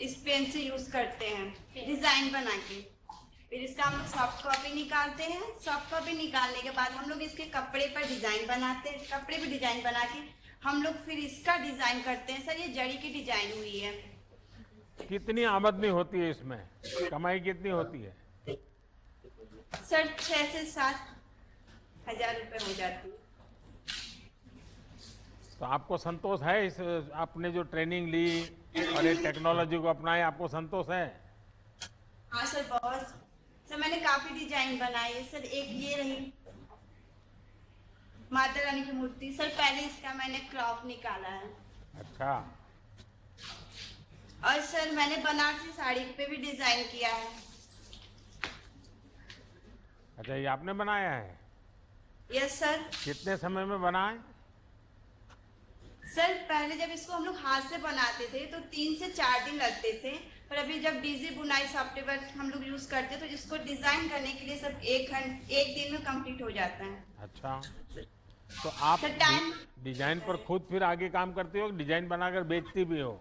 इस पेन से यूज करते हैं डिजाइन बना के। फिर इसका हम लोग सॉफ्ट कॉपी निकालते हैं। सॉफ्ट कॉपी निकालने के बाद हम लोग इसके कपड़े पर डिजाइन बनाते हैं। कपड़े पर डिजाइन बना के हम लोग फिर इसका डिजाइन करते हैं। सर, ये जड़ी की डिजाइन हुई है। कितनी आमदनी होती है इसमें, कमाई कितनी होती है? सर 6 से 7 हजार रुपए हो जाती है। तो आपको संतोष है इस आपने जो ट्रेनिंग ली और ये टेक्नोलॉजी को अपनाए, आपको संतोष है? हाँ सर, बहुत। सर मैंने काफी डिजाइन बनाई है सर। एक ये रही माता रानी की मूर्ति। सर पहले इसका मैंने क्रॉप निकाला है। अच्छा। और सर मैंने बनारसी साड़ी पे भी डिजाइन किया है। अच्छा, ये आपने बनाया है? Yes sir. कितने समय में बनाए? सर पहले जब इसको हम लोग हाथ से बनाते थे तो 3 से 4 दिन लगते थे, पर अभी जब डीजी बुनाई सॉफ्टवेयर हम लोग यूज करते हैं तो इसको डिजाइन करने के लिए सब एक दिन में कंप्लीट हो जाता है। अच्छा, तो आप डिजाइन पर खुद फिर आगे काम करते हो, डिजाइन बनाकर बेचती भी हो?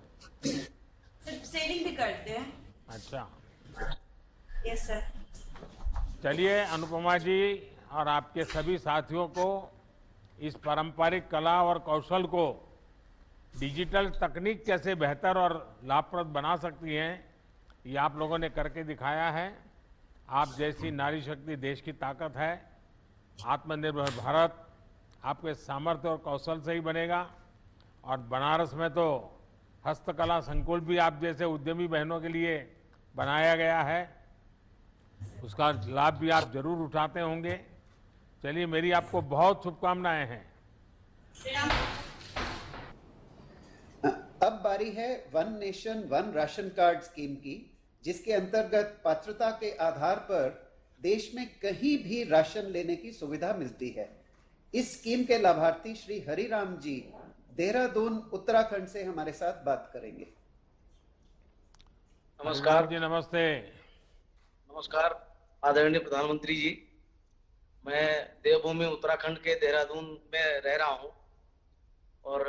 सर सेलिंग भी करते हैं। अच्छा। Yes sir. चलिए अनुपमा जी और आपके सभी साथियों को इस पारंपरिक कला और कौशल को डिजिटल तकनीक कैसे बेहतर और लाभप्रद बना सकती हैं, ये आप लोगों ने करके दिखाया है। आप जैसी नारी शक्ति देश की ताकत है। आत्मनिर्भर भारत आपके सामर्थ्य और कौशल से ही बनेगा। और बनारस में तो हस्तकला संकुल भी आप जैसे उद्यमी बहनों के लिए बनाया गया है, उसका लाभ भी आप जरूर उठाते होंगे। चलिए, मेरी आपको बहुत शुभकामनाएं हैं। अब बारी है one nation one ration card scheme की, जिसके अंतर्गत पात्रता के आधार पर देश में कहीं भी राशन लेने की सुविधा मिलती है। इस स्कीम के लाभार्थी श्री हरिराम जी देहरादून उत्तराखंड से हमारे साथ बात करेंगे। नमस्कार जी। नमस्ते। नमस्कार आदरणीय प्रधानमंत्री जी। मैं देवभूमि उत्तराखंड के देहरादून में रह रहा हूं और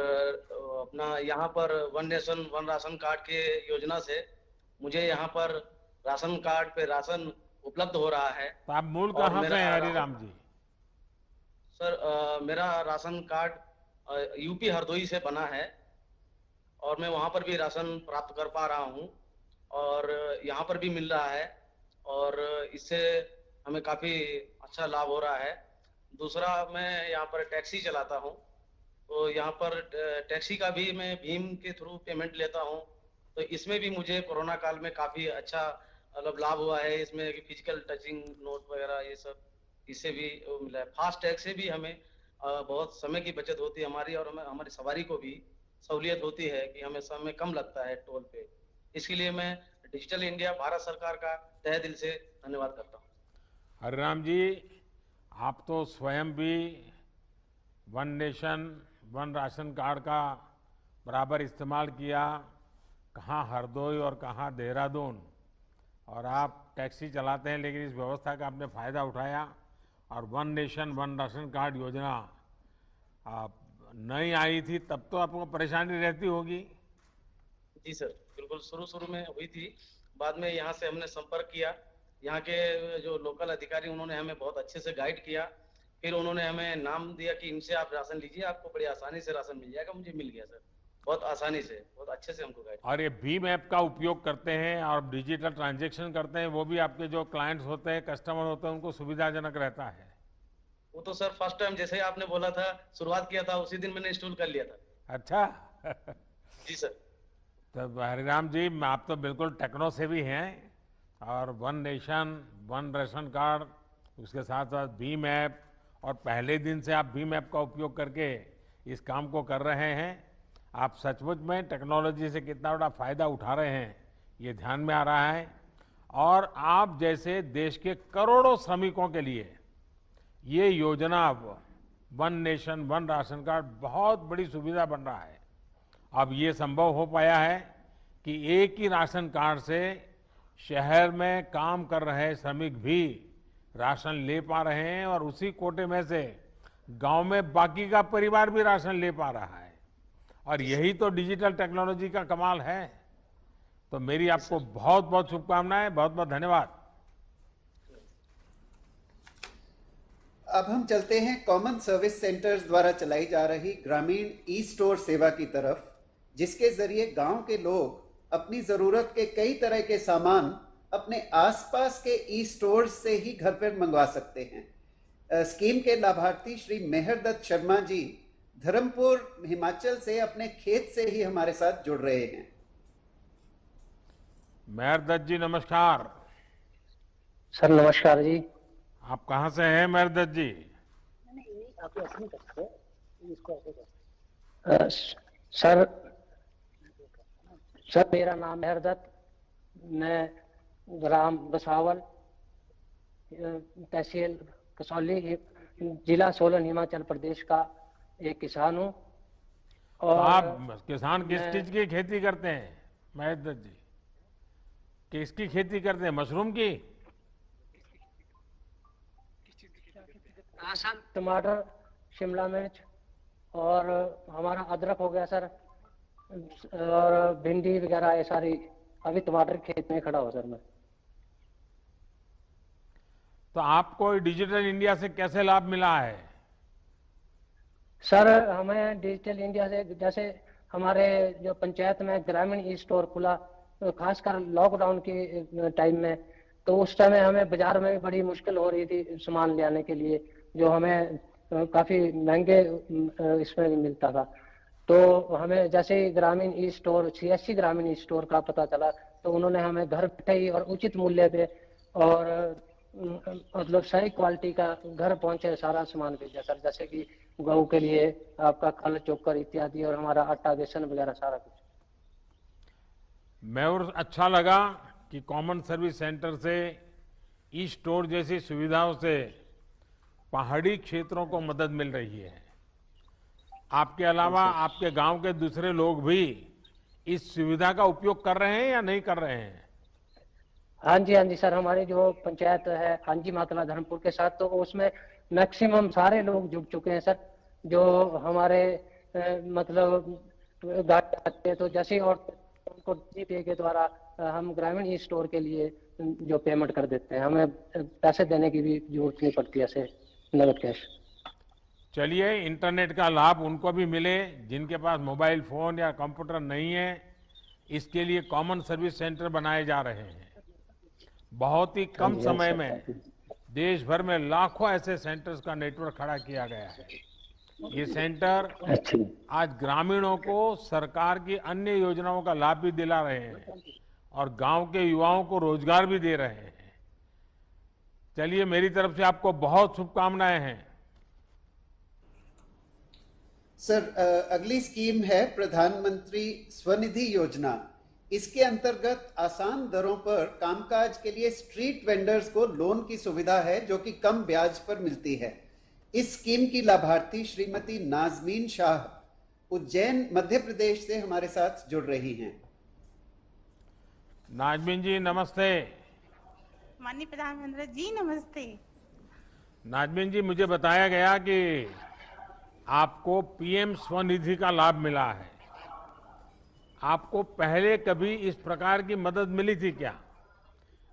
अपना यहाँ पर one nation one ration card के योजना से मुझे यहाँ पर राशन कार्ड पे राशन उपलब्ध हो रहा है। तो आप मूल कहाँ से हैं हरिराम जी? सर मेरा राशन कार्ड यूपी हरदोई से बना है और मैं वहाँ पर भी राशन प्राप्त कर पा रहा हूँ और यहाँ पर भी मिल रहा है और इससे हमें काफी अच्छा लाभ हो रहा है। दूसरा, मैं यहाँ पर टैक्सी चलाता हूँ, तो यहाँ पर टैक्सी का भी मैं भीम के थ्रू पेमेंट लेता हूँ, तो इसमें भी मुझे कोरोना काल में काफी अच्छा मतलब लाभ हुआ है। इसमें फिजिकल टचिंग नोट वगैरह ये सब इससे भी मिला है। फास्ट टैग से भी हमें बहुत समय की बचत होती है हमारी, और हमें हमारी सवारी को भी सहूलियत होती है कि हमें समय कम लगता है टोल पे। इसके लिए मैं डिजिटल इंडिया भारत सरकार का तहे दिल से धन्यवाद करता हूँ। हरिराम जी, आप तो स्वयं भी one nation one ration card का बराबर इस्तेमाल किया, कहाँ हरदोई और कहाँ देहरादून, और आप टैक्सी चलाते हैं, लेकिन इस व्यवस्था का आपने फ़ायदा उठाया और one nation one ration card योजना आप नई आई थी तब तो आपको परेशानी रहती होगी? जी सर, बिल्कुल शुरू में हुई थी। बाद में यहाँ से हमने संपर्क किया, यहाँ के जो लोकल अधिकारी उन्होंने हमें बहुत अच्छे से गाइड किया। फिर उन्होंने हमें नाम दिया कि इनसे आप राशन लीजिए, आपको बड़ी आसानी से राशन मिल जाएगा। मुझे मिल गया सर, बहुत आसानी से, बहुत अच्छे से हमको गाइड। और ये भीम ऐप का उपयोग करते हैं और डिजिटल ट्रांजैक्शन करते हैं, वो भी आपके जो क्लाइंट्स होते हैं, कस्टमर होते हैं, उनको सुविधाजनक रहता है? वो तो सर फर्स्ट टाइम जैसे ही आपने बोला था, शुरुआत किया था, उसी दिन मैंने इंस्टॉल कर लिया था। अच्छा। जी सर। तो हरिराम जी, आप तो बिल्कुल टेक्नो से भी हैं, और one nation one ration card, उसके साथ साथ भीम ऐप, और पहले दिन से आप भीम ऐप का उपयोग करके इस काम को कर रहे हैं। आप सचमुच में टेक्नोलॉजी से कितना बड़ा फायदा उठा रहे हैं ये ध्यान में आ रहा है। और आप जैसे देश के करोड़ों श्रमिकों के लिए ये योजना one nation one ration card बहुत बड़ी सुविधा बन रहा है। अब ये संभव हो पाया है कि एक ही राशन कार्ड से शहर में काम कर रहे श्रमिक भी राशन ले पा रहे हैं और उसी कोटे में से गांव में बाकी का परिवार भी राशन ले पा रहा है। और यही तो डिजिटल टेक्नोलॉजी का कमाल है। तो मेरी आपको बहुत बहुत शुभकामनाएं, बहुत बहुत धन्यवाद। अब हम चलते हैं कॉमन सर्विस सेंटर्स द्वारा चलाई जा रही ग्रामीण ई स्टोर सेवा की तरफ, जिसके जरिए गांव के लोग अपनी जरूरत के कई तरह के सामान अपने आसपास के ई स्टोर से ही घर पर मंगवा सकते हैं। स्कीम के लाभार्थी श्री मेहरदत्त शर्मा जी धर्मपुर हिमाचल से अपने खेत से ही हमारे साथ जुड़ रहे हैं। मेहरदत्त जी नमस्कार। सर नमस्कार जी। आप कहाँ से हैं मेहरदत्त जी? सर मेरा नाम मेहरदत्त, मैं ग्राम बसावल, तहसील कसौली, जिला सोलन, हिमाचल प्रदेश का एक किसान हूँ। और आप किसान किस चीज की खेती करते हैं मेहरदत्त जी? किसकी खेती करते हैं? मशरूम की? सर टमाटर, शिमला मिर्च और हमारा अदरक हो गया सर, और भिंडी वगैरह ये सारी। अभी टमाटर खेत में खड़ा हो सर मैं। तो आपको डिजिटल इंडिया से कैसे लाभ मिला है? सर हमें डिजिटल इंडिया से, जैसे हमारे जो पंचायत में ग्रामीण ई स्टोर खुला, खासकर लॉकडाउन के टाइम में, तो उस टाइम हमें बाजार में बड़ी मुश्किल हो रही थी सामान ले आने के लिए, जो हमें काफी महंगे इसमें मिलता था। तो हमें जैसे ही ग्रामीण ई स्टोर, CSC ग्रामीण ई स्टोर का पता चला, तो उन्होंने हमें घर बैठे ही और उचित मूल्य पे और मतलब सही क्वालिटी का घर पहुंचे सारा सामान भेजा सर, जैसे कि गऊ के लिए आपका खल, चोकर इत्यादि, और हमारा आटा, बेसन वगैरह सारा कुछ। मैं और अच्छा लगा कि कॉमन सर्विस सेंटर से ई स्टोर जैसी सुविधाओं से पहाड़ी क्षेत्रों को मदद मिल रही है। आपके अलावा आपके गांव के दूसरे लोग भी इस सुविधा का उपयोग कर रहे हैं या नहीं कर रहे हैं? हाँ जी सर, हमारी जो पंचायत है हांजी मातला धर्मपुर के साथ, तो उसमें मैक्सिमम सारे लोग जुड़ चुके हैं सर। जो हमारे मतलब गाड़ी आते हैं, तो जैसे और उनको GPay के द्वारा हम ग्रामीण ई स्टोर के लिए जो पेमेंट कर देते हैं, हमें पैसे देने की भी जरूरत नहीं पड़ती ऐसे नगद कैश। चलिए, इंटरनेट का लाभ उनको भी मिले जिनके पास मोबाइल फोन या कंप्यूटर नहीं है। इसके लिए कॉमन सर्विस सेंटर बनाए जा रहे हैं। बहुत ही कम समय में देश भर में लाखों ऐसे सेंटर्स का नेटवर्क खड़ा किया गया है। ये सेंटर आज ग्रामीणों को सरकार की अन्य योजनाओं का लाभ भी दिला रहे हैं और गांव के युवाओं को रोजगार भी दे रहे हैं। चलिए, मेरी तरफ से आपको बहुत शुभकामनाएं हैं। सर, अगली स्कीम है प्रधानमंत्री स्वनिधि योजना। इसके अंतर्गत आसान दरों पर कामकाज के लिए स्ट्रीट वेंडर्स को लोन की सुविधा है, जो कि कम ब्याज पर मिलती है। इस स्कीम की लाभार्थी श्रीमती नाजमीन शाह उज्जैन मध्य प्रदेश से हमारे साथ जुड़ रही हैं। नाजमीन जी नमस्ते। माननीय प्रधानमंत्री जी नमस्ते। नाजमीन जी, मुझे बताया गया कि आपको PM स्वनिधि का लाभ मिला है। आपको पहले कभी इस प्रकार की मदद मिली थी क्या,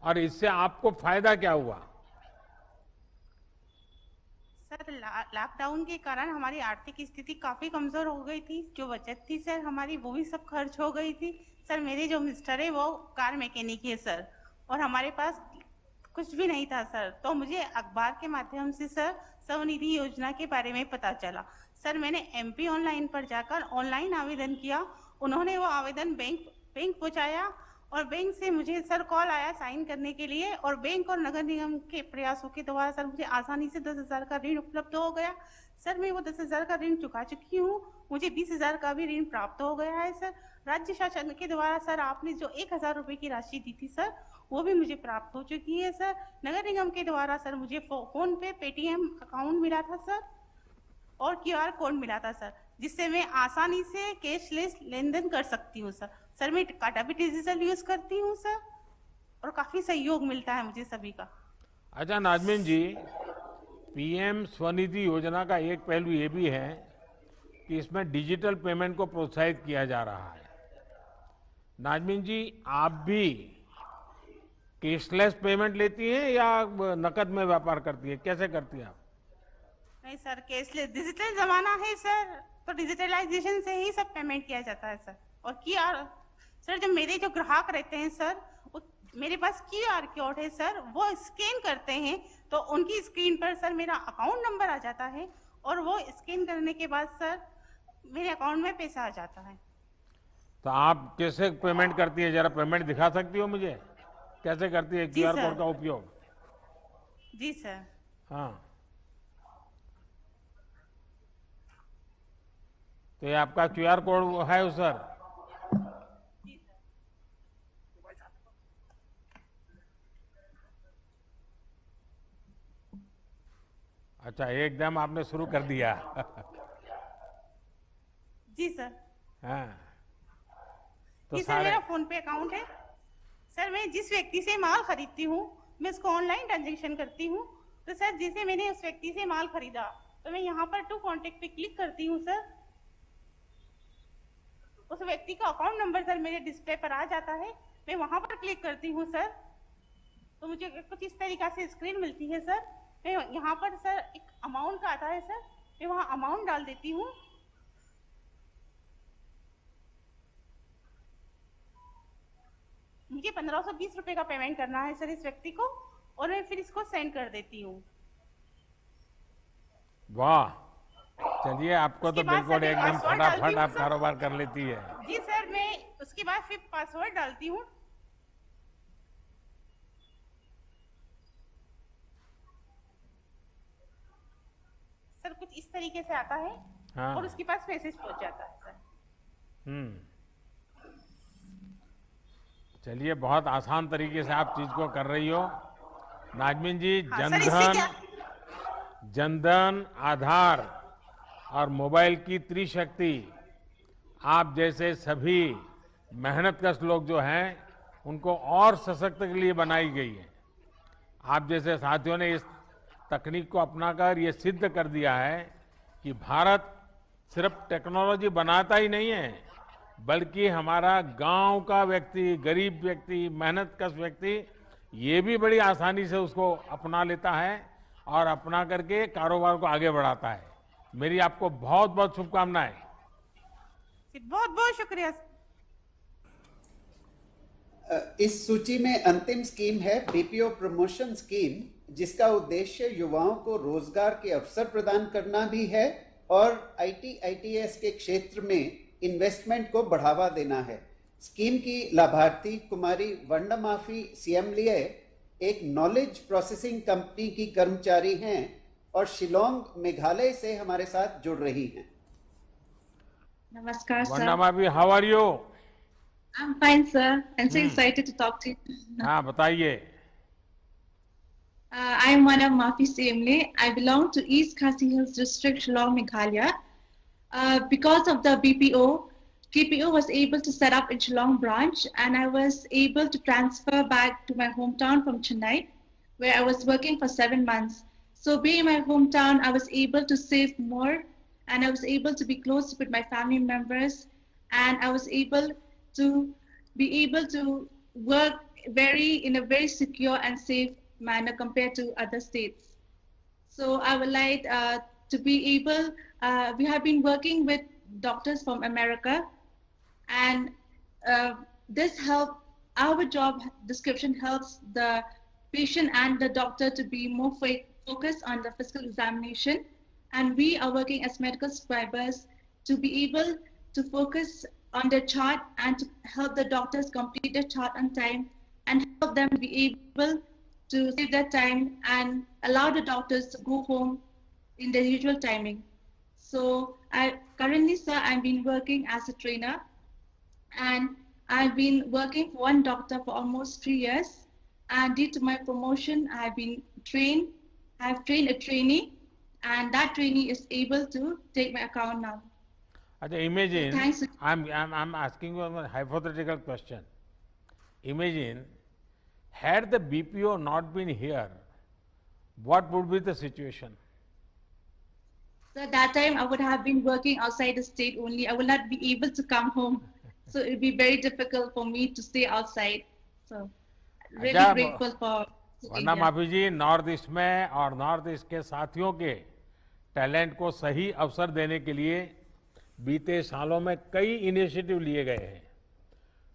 और इससे आपको फायदा क्या हुआ? सर, लॉकडाउन के कारण हमारी आर्थिक स्थिति काफी कमजोर हो गई थी। जो बचत थी सर हमारी, वो भी सब खर्च हो गई थी। सर, मेरे जो मिस्टर है वो कार मैकेनिक है सर, और हमारे पास कुछ भी नहीं था सर। तो मुझे अखबार के माध्यम से सर स्वनिधि योजना के बारे में पता चला। सर, मैंने MP ऑनलाइन पर जाकर ऑनलाइन आवेदन किया। उन्होंने वो आवेदन बैंक पहुंचाया और बैंक से मुझे सर कॉल आया साइन करने के लिए, और बैंक और नगर निगम के प्रयासों के द्वारा सर मुझे आसानी से 10,000 का ऋण उपलब्ध हो गया। सर मैं वो 10,000 का ऋण चुका चुकी हूँ, मुझे 20,000 का भी ऋण प्राप्त हो गया है सर। राज्य शासन के द्वारा सर आपने जो 1,000 रुपए की राशि दी थी सर, वो भी मुझे प्राप्त हो चुकी है सर। नगर निगम के द्वारा सर मुझे फोन पे पेटीएम अकाउंट मिला था सर, और QR कोड मिला था सर, जिससे मैं आसानी से कैशलेस लेन देन कर सकती हूँ सर। सर मैं काटा भी डिजिटल यूज करती हूँ सर, और काफी सहयोग मिलता है मुझे सभी का। अच्छा नाजमीन जी, PM स्वनिधि योजना का एक पहलू ये भी है कि इसमें डिजिटल पेमेंट को प्रोत्साहित किया जा रहा है। नाजमीन जी, आप भी कैशलेस पेमेंट लेती हैं या नकद में व्यापार करती है, कैसे करती हैं आप? नहीं सर, कैशलेस डिजिटल जमाना है सर, तो डिजिटलाइजेशन से ही सब पेमेंट किया जाता है सर। और QR सर, जो मेरे जो ग्राहक रहते हैं सर, मेरे पास QR कोड है सर, वो स्कैन करते हैं तो उनकी स्क्रीन पर सर मेरा अकाउंट नंबर आ जाता है, और वो स्कैन करने के बाद सर मेरे अकाउंट में पैसा आ जाता है। तो आप कैसे पेमेंट करती है, जरा पेमेंट दिखा सकती हो मुझे, कैसे करती है QR कोड का उपयोग? जी सर। हाँ, तो ये आपका QR कोड है सर? अच्छा, एकदम आपने शुरू कर दिया। जी सर। हाँ, तो सर मेरा फोन पे अकाउंट है सर। मैं जिस व्यक्ति से माल खरीदती हूँ मैं उसको ऑनलाइन ट्रांजैक्शन करती हूँ। तो सर जैसे मैंने उस व्यक्ति से माल खरीदा तो मैं यहाँ पर टू कॉन्टेक्ट पे क्लिक करती हूँ सर। उस व्यक्ति का अकाउंट नंबर सर मेरे डिस्प्ले पर आ जाता है, मैं वहां पर क्लिक करती हूँ सर, तो मुझे कुछ इस तरीका से स्क्रीन मिलती है सर। मैं यहाँ पर सर एक अमाउंट का आता है सर, मैं वहाँ अमाउंट डाल देती हूँ। मुझे 1520 रुपए का पेमेंट करना है सर इस व्यक्ति को, और मैं फिर इसको सेंड कर देती हूँ। वाह, चलिए, आपको तो बिल्कुल एकदम फटाफट आप कारोबार कर लेती है। जी सर, मैं उसके बाद फिर पासवर्ड डालती हूँ। सर कुछ इस तरीके से आता है। हाँ। और उसके पास मैसेज पहुंच जाता है सर। चलिए, बहुत आसान तरीके से आप चीज को कर रही हो नाजमीन जी। हाँ, जनधन, आधार और मोबाइल की त्रिशक्ति आप जैसे सभी मेहनतकश लोग जो हैं उनको और सशक्त के लिए बनाई गई है। आप जैसे साथियों ने इस तकनीक को अपनाकर ये सिद्ध कर दिया है कि भारत सिर्फ टेक्नोलॉजी बनाता ही नहीं है, बल्कि हमारा गांव का व्यक्ति, गरीब व्यक्ति, मेहनतकश व्यक्ति ये भी बड़ी आसानी से उसको अपना लेता है और अपना करके कारोबार को आगे बढ़ाता है। मेरी आपको बहुत बहुत शुभकामनाएं। बहुत बहुत शुक्रिया। इस सूची में अंतिम स्कीम है BPO प्रमोशन स्कीम, जिसका उद्देश्य युवाओं को रोजगार के अवसर प्रदान करना भी है और IT/ITES के क्षेत्र में इन्वेस्टमेंट को बढ़ावा देना है। स्कीम की लाभार्थी कुमारी वंडमाफी सियमलिए एक नॉलेज प्रोसेसिंग कंपनी की कर्मचारी हैं और शिलोंग मेघालय से हमारे साथ जुड़ रही हैं। नमस्कार सर। वंडमाफी, how are you? I'm fine sir, I'm so excited to talk to you. हाँ, बताइए। I am Wandamafi Siamle. I belong to East Khasi Hills District, Shillong, Meghalaya. Because of the BPO, KPO was able to set up in Shillong branch, and I was able to transfer back to my hometown from Chennai, where I was working for 7 months. So being in my hometown, I was able to save more, and I was able to be close with my family members, and I was able to work in a very secure and safe manner compared to other states. So I would like to be able, we have been working with doctors from America, and this help, our job description helps the patient and the doctor to be more focused on the physical examination, and we are working as medical scribers to be able to focus on their chart and to help the doctors complete their chart on time and help them be able to save their time and allow the doctors to go home in their usual timing. So currently, sir, I've been working as a trainer, and I've been working for one doctor for almost 3 years. And due to my promotion, I've trained a trainee, and that trainee is able to take my account now. Imagine, Thanks. I'm asking you a hypothetical question. Imagine, had the BPO not been here, what would be the situation? So at that time, I would have been working outside the state only. I would not be able to come home. So it would be very difficult for me to stay outside. So really grateful for वरना माफी जी, north east में और north east के साथियों के talent को सही अवसर देने के लिए बीते सालों में कई इनिशिएटिव लिए गए हैं।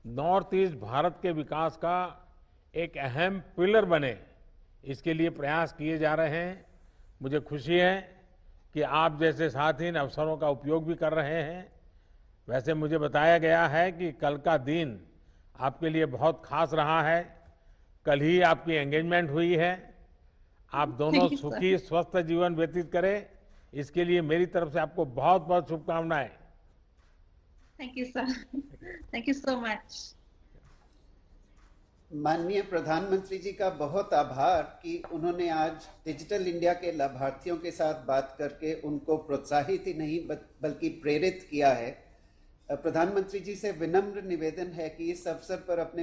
नॉर्थ ईस्ट भारत के विकास का एक अहम पिलर बने, इसके लिए प्रयास किए जा रहे हैं। मुझे खुशी है कि आप जैसे साथी इन अवसरों का उपयोग भी कर रहे हैं। वैसे मुझे बताया गया है कि कल का दिन आपके लिए बहुत खास रहा है। कल ही आपकी एंगेजमेंट हुई है। आप दोनों सुखी स्वस्थ जीवन व्यतीत करें, इसके लिए मेरी तरफ से आपको बहुत बहुत शुभकामनाएं। Thank you sir, thank you so much. माननीय प्रधानमंत्री जी का बहुत आभार कि उन्होंने आज डिजिटल इंडिया के लाभार्थियों के साथ बात करके उनको प्रोत्साहित ही नहीं बल्कि प्रेरित किया है। प्रधानमंत्री जी से विनम्र निवेदन है कि इस अवसर पर अपने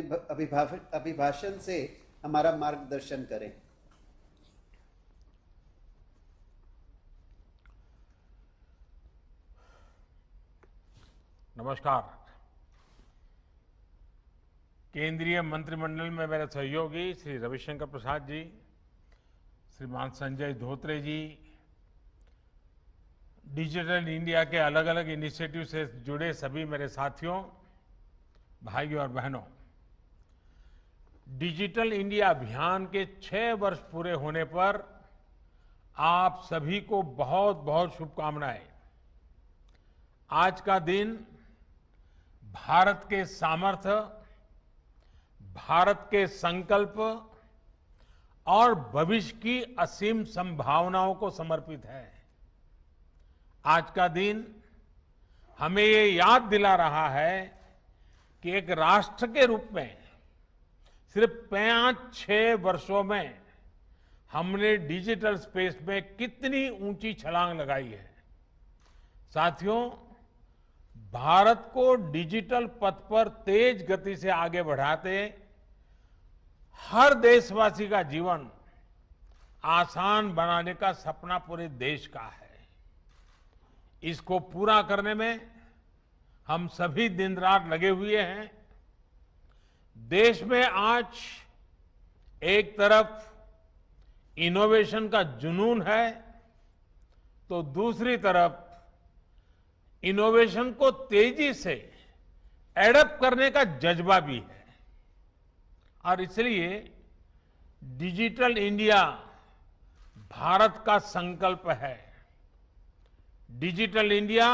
अभिभाषण से हमारा मार्गदर्शन करें। नमस्कार। केंद्रीय मंत्रिमंडल में मेरे सहयोगी श्री रविशंकर प्रसाद जी, श्रीमान संजय धोत्रे जी, डिजिटल इंडिया के अलग अलग इनिशिएटिव से जुड़े सभी मेरे साथियों, भाइयों और बहनों, डिजिटल इंडिया अभियान के 6 वर्ष पूरे होने पर आप सभी को बहुत बहुत शुभकामनाएं। आज का दिन भारत के सामर्थ्य, भारत के संकल्प और भविष्य की असीम संभावनाओं को समर्पित है। आज का दिन हमें ये याद दिला रहा है कि एक राष्ट्र के रूप में सिर्फ 5-6 वर्षों में हमने डिजिटल स्पेस में कितनी ऊंची छलांग लगाई है। साथियों, भारत को डिजिटल पथ पर तेज गति से आगे बढ़ाते हर देशवासी का जीवन आसान बनाने का सपना पूरे देश का है। इसको पूरा करने में हम सभी दिन रात लगे हुए हैं। देश में आज एक तरफ इनोवेशन का जुनून है, तो दूसरी तरफ इनोवेशन को तेजी से एडप्ट करने का जज्बा भी है। और इसलिए डिजिटल इंडिया भारत का संकल्प है। डिजिटल इंडिया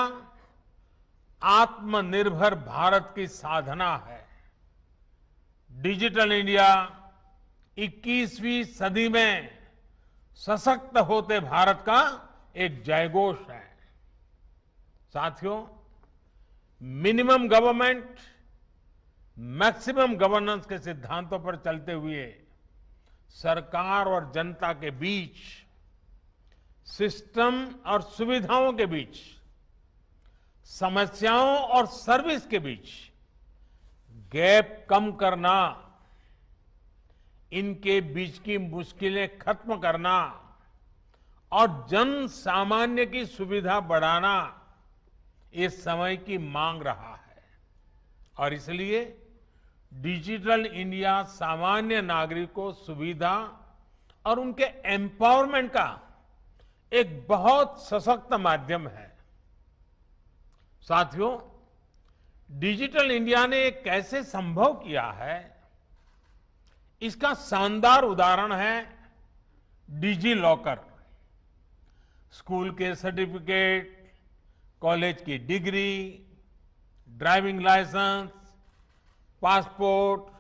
आत्मनिर्भर भारत की साधना है। डिजिटल इंडिया 21वीं सदी में सशक्त होते भारत का एक जयघोष है। साथियों, मिनिमम गवर्नमेंट मैक्सिमम गवर्नेंस के सिद्धांतों पर चलते हुए सरकार और जनता के बीच, सिस्टम और सुविधाओं के बीच, समस्याओं और सर्विस के बीच गैप कम करना, इनके बीच की मुश्किलें खत्म करना और जन सामान्य की सुविधा बढ़ाना इस समय की मांग रहा है। और इसलिए डिजिटल इंडिया सामान्य नागरिक को सुविधा और उनके एम्पावरमेंट का एक बहुत सशक्त माध्यम है। साथियों, डिजिटल इंडिया ने कैसे संभव किया है, इसका शानदार उदाहरण है डिजी लॉकर। स्कूल के सर्टिफिकेट, कॉलेज की डिग्री, ड्राइविंग लाइसेंस, पासपोर्ट,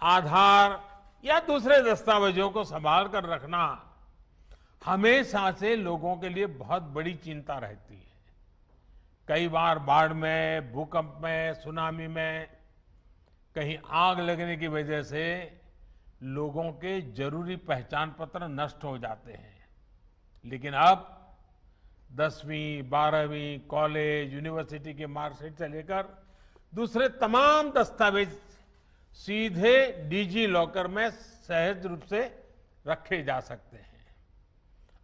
आधार या दूसरे दस्तावेजों को संभाल कर रखना हमेशा से लोगों के लिए बहुत बड़ी चिंता रहती है। कई बार बाढ़ में, भूकंप में, सुनामी में, कहीं आग लगने की वजह से लोगों के जरूरी पहचान पत्र नष्ट हो जाते हैं। लेकिन अब 10वीं, 12वीं, कॉलेज, यूनिवर्सिटी के मार्कशीट से लेकर दूसरे तमाम दस्तावेज सीधे डिजी लॉकर में सहज रूप से रखे जा सकते हैं।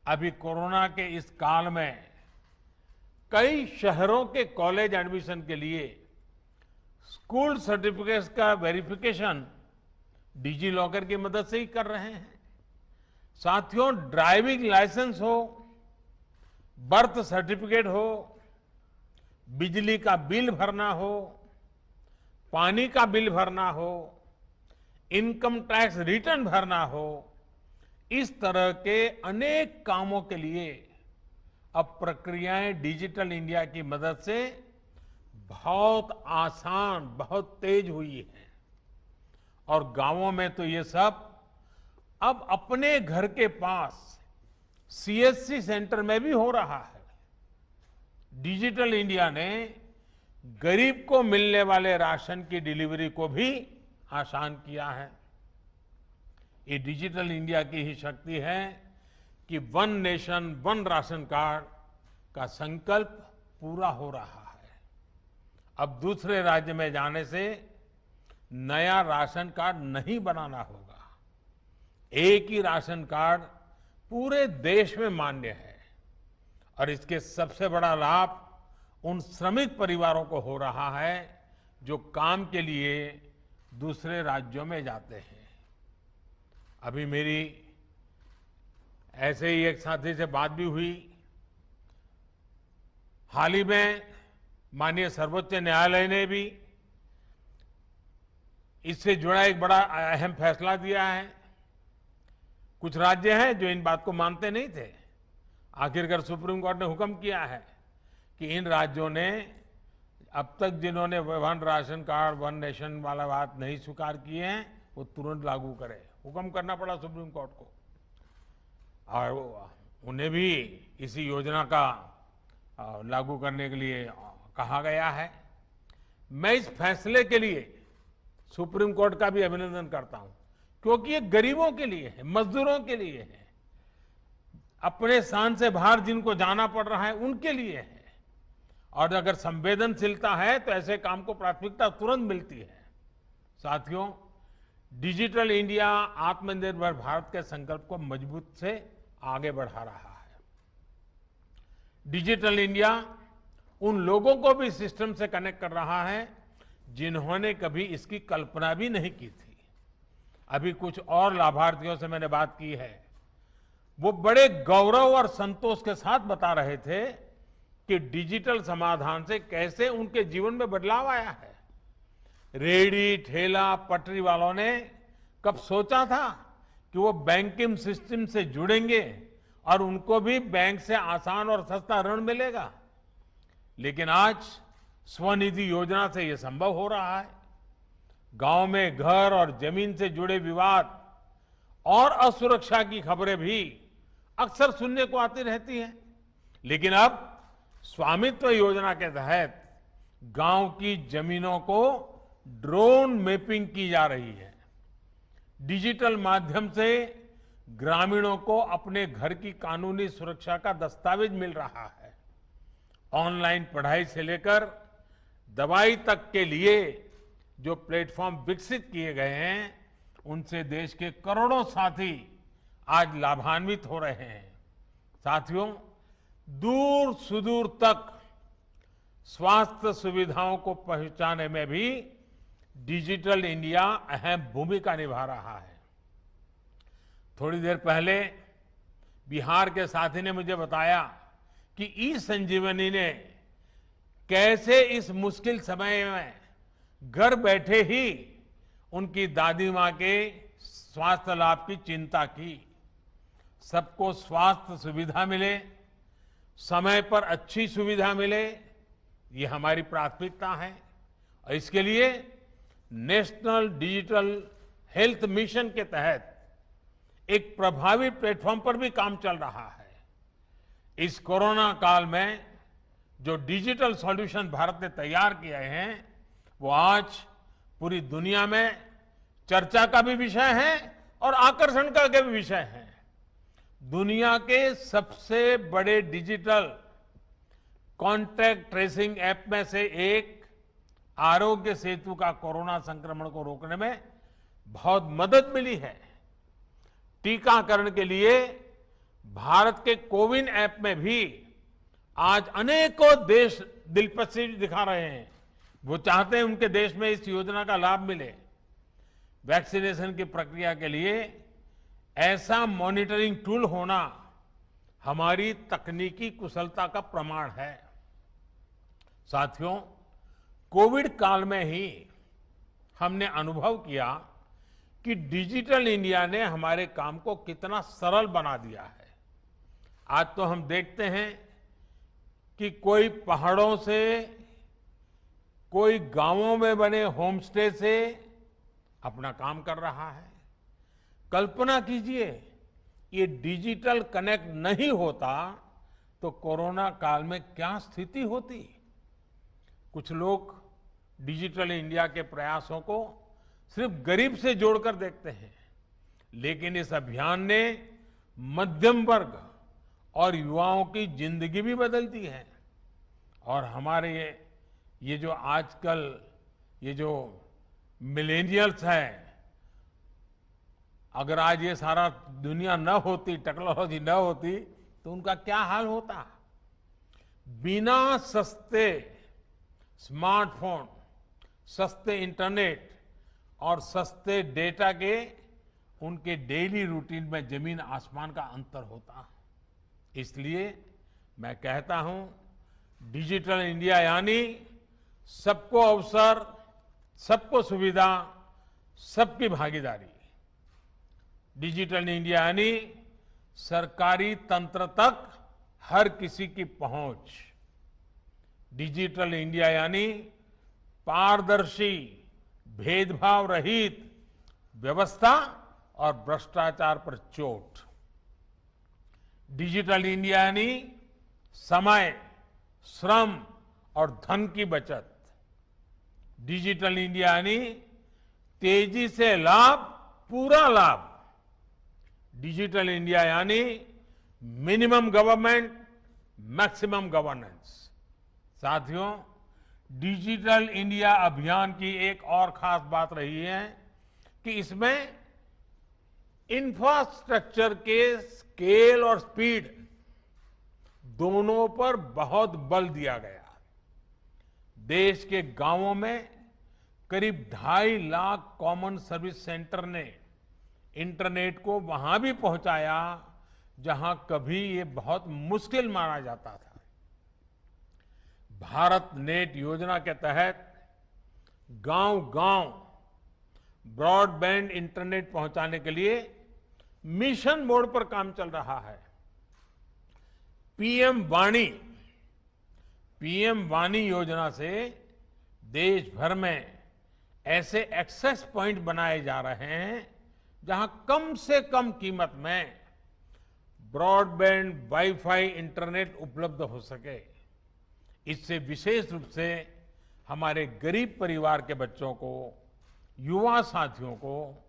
अभी कोरोना के इस काल में कई शहरों के कॉलेज एडमिशन के लिए स्कूल सर्टिफिकेट्स का वेरिफिकेशन डिजी लॉकर की मदद से ही कर रहे हैं। साथियों, ड्राइविंग लाइसेंस हो, बर्थ सर्टिफिकेट हो, बिजली का बिल भरना हो, पानी का बिल भरना हो, इनकम टैक्स रिटर्न भरना हो, इस तरह के अनेक कामों के लिए अब प्रक्रियाएं डिजिटल इंडिया की मदद से बहुत आसान, बहुत तेज हुई है। और गांवों में तो ये सब अब अपने घर के पास सीएससी सेंटर में भी हो रहा है। डिजिटल इंडिया ने गरीब को मिलने वाले राशन की डिलीवरी को भी आसान किया है। ये डिजिटल इंडिया की ही शक्ति है कि one nation one ration card का संकल्प पूरा हो रहा है। अब दूसरे राज्य में जाने से नया राशन कार्ड नहीं बनाना होगा। एक ही राशन कार्ड पूरे देश में मान्य है और इसके सबसे बड़ा लाभ उन श्रमिक परिवारों को हो रहा है जो काम के लिए दूसरे राज्यों में जाते हैं। अभी मेरी ऐसे ही एक साथी से बात भी हुई। हाल ही में माननीय सर्वोच्च न्यायालय ने भी इससे जुड़ा एक बड़ा अहम फैसला दिया है। कुछ राज्य हैं जो इन बात को मानते नहीं थे। आखिरकार सुप्रीम कोर्ट ने हुक्म किया है कि इन राज्यों ने अब तक जिन्होंने one ration card, one nation वाला बात नहीं स्वीकार किए हैं, वो तुरंत लागू करें। हुक्म करना पड़ा सुप्रीम कोर्ट को और उन्हें भी इसी योजना का लागू करने के लिए कहा गया है। मैं इस फैसले के लिए सुप्रीम कोर्ट का भी अभिनंदन करता हूं, क्योंकि ये गरीबों के लिए है, मजदूरों के लिए है, अपने स्थान से बाहर जिनको जाना पड़ रहा है उनके लिए है। और अगर संवेदनशीलता है तो ऐसे काम को प्राथमिकता तुरंत मिलती है। साथियों, डिजिटल इंडिया आत्मनिर्भर भारत के संकल्प को मजबूत से आगे बढ़ा रहा है। डिजिटल इंडिया उन लोगों को भी सिस्टम से कनेक्ट कर रहा है जिन्होंने कभी इसकी कल्पना भी नहीं की थी। अभी कुछ और लाभार्थियों से मैंने बात की है। वो बड़े गौरव और संतोष के साथ बता रहे थे कि डिजिटल समाधान से कैसे उनके जीवन में बदलाव आया है। रेहड़ी, ठेला, पटरी वालों ने कब सोचा था कि वो बैंकिंग सिस्टम से जुड़ेंगे और उनको भी बैंक से आसान और सस्ता ऋण मिलेगा। लेकिन आज स्वनिधि योजना से ये संभव हो रहा है। गांव में घर और जमीन से जुड़े विवाद और असुरक्षा की खबरें भी अक्सर सुनने को आती रहती हैं। लेकिन अब स्वामित्व योजना के तहत गांव की जमीनों को ड्रोन मैपिंग की जा रही है। डिजिटल माध्यम से ग्रामीणों को अपने घर की कानूनी सुरक्षा का दस्तावेज मिल रहा है। ऑनलाइन पढ़ाई से लेकर दवाई तक के लिए जो प्लेटफॉर्म विकसित किए गए हैं, उनसे देश के करोड़ों साथी आज लाभान्वित हो रहे हैं। साथियों, दूर सुदूर तक स्वास्थ्य सुविधाओं को पहुंचाने में भी डिजिटल इंडिया अहम भूमिका निभा रहा है। थोड़ी देर पहले बिहार के साथी ने मुझे बताया कि ई संजीवनी ने कैसे इस मुश्किल समय में घर बैठे ही उनकी दादी मां के स्वास्थ्य लाभ की चिंता की। सबको स्वास्थ्य सुविधा मिले, समय पर अच्छी सुविधा मिले, ये हमारी प्राथमिकता है और इसके लिए नेशनल डिजिटल हेल्थ मिशन के तहत एक प्रभावी प्लेटफॉर्म पर भी काम चल रहा है। इस कोरोना काल में जो डिजिटल सॉल्यूशन भारत ने तैयार किए हैं वो आज पूरी दुनिया में चर्चा का भी विषय है और आकर्षण का भी विषय है। दुनिया के सबसे बड़े डिजिटल कॉन्टैक्ट ट्रेसिंग ऐप में से एक आरोग्य सेतु का कोरोना संक्रमण को रोकने में बहुत मदद मिली है। टीकाकरण के लिए भारत के कोविन ऐप में भी आज अनेकों देश दिलचस्पी दिखा रहे हैं। वो चाहते हैं उनके देश में इस योजना का लाभ मिले। वैक्सीनेशन की प्रक्रिया के लिए ऐसा मॉनिटरिंग टूल होना हमारी तकनीकी कुशलता का प्रमाण है। साथियों, कोविड काल में ही हमने अनुभव किया कि डिजिटल इंडिया ने हमारे काम को कितना सरल बना दिया है। आज तो हम देखते हैं कि कोई पहाड़ों से, कोई गांवों में बने होम स्टे से अपना काम कर रहा है। कल्पना कीजिए, ये डिजिटल कनेक्ट नहीं होता तो कोरोना काल में क्या स्थिति होती। कुछ लोग डिजिटल इंडिया के प्रयासों को सिर्फ गरीब से जोड़कर देखते हैं, लेकिन इस अभियान ने मध्यम वर्ग और युवाओं की जिंदगी भी बदल दी है। और हमारे ये जो आजकल ये जो मिलेनियल्स हैं, अगर आज ये सारा दुनिया न होती, टेक्नोलॉजी न होती तो उनका क्या हाल होता। बिना सस्ते स्मार्टफोन, सस्ते इंटरनेट और सस्ते डेटा के उनके डेली रूटीन में जमीन आसमान का अंतर होता। इसलिए मैं कहता हूं, डिजिटल इंडिया यानी सबको अवसर, सबको सुविधा, सबकी भागीदारी। डिजिटल इंडिया यानी सरकारी तंत्र तक हर किसी की पहुंच। डिजिटल इंडिया यानी पारदर्शी, भेदभाव रहित व्यवस्था और भ्रष्टाचार पर चोट। डिजिटल इंडिया यानी समय, श्रम और धन की बचत। डिजिटल इंडिया यानी तेजी से लाभ, पूरा लाभ। डिजिटल इंडिया यानी मिनिमम गवर्नमेंट, मैक्सिमम गवर्नेंस। साथियों, डिजिटल इंडिया अभियान की एक और खास बात रही है कि इसमें इंफ्रास्ट्रक्चर के स्केल और स्पीड दोनों पर बहुत बल दिया गया। देश के गांवों में करीब 2.5 लाख कॉमन सर्विस सेंटर ने इंटरनेट को वहां भी पहुंचाया जहां कभी ये बहुत मुश्किल माना जाता था। भारत नेट योजना के तहत गांव-गांव ब्रॉडबैंड इंटरनेट पहुंचाने के लिए मिशन मोड पर काम चल रहा है। पीएम वाणी योजना से देश भर में ऐसे एक्सेस पॉइंट बनाए जा रहे हैं जहां कम से कम कीमत में ब्रॉडबैंड वाईफाई इंटरनेट उपलब्ध हो सके। इससे विशेष रूप से हमारे गरीब परिवार के बच्चों को, युवा साथियों को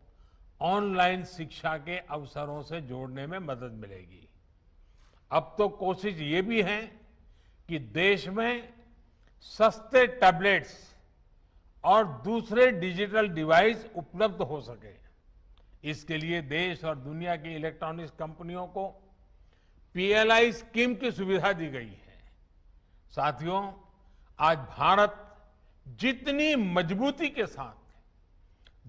ऑनलाइन शिक्षा के अवसरों से जोड़ने में मदद मिलेगी। अब तो कोशिश ये भी है कि देश में सस्ते टैबलेट्स और दूसरे डिजिटल डिवाइस उपलब्ध हो सके। इसके लिए देश और दुनिया की इलेक्ट्रॉनिक्स कंपनियों को पीएलआई स्कीम की सुविधा दी गई है। साथियों, आज भारत जितनी मजबूती के साथ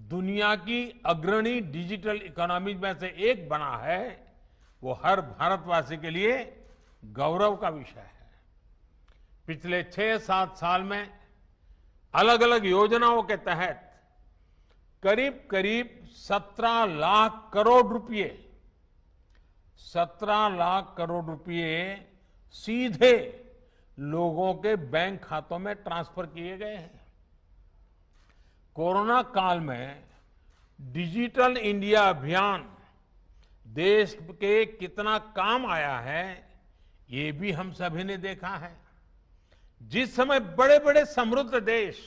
दुनिया की अग्रणी डिजिटल इकोनॉमी में से एक बना है, वो हर भारतवासी के लिए गौरव का विषय है। पिछले 6-7 साल में अलग अलग योजनाओं के तहत करीब करीब 17 लाख करोड़ रुपए, 17 लाख करोड़ रुपए सीधे लोगों के बैंक खातों में ट्रांसफर किए गए हैं। कोरोना काल में डिजिटल इंडिया अभियान देश के कितना काम आया है, ये भी हम सभी ने देखा है। जिस समय बड़े बड़े समृद्ध देश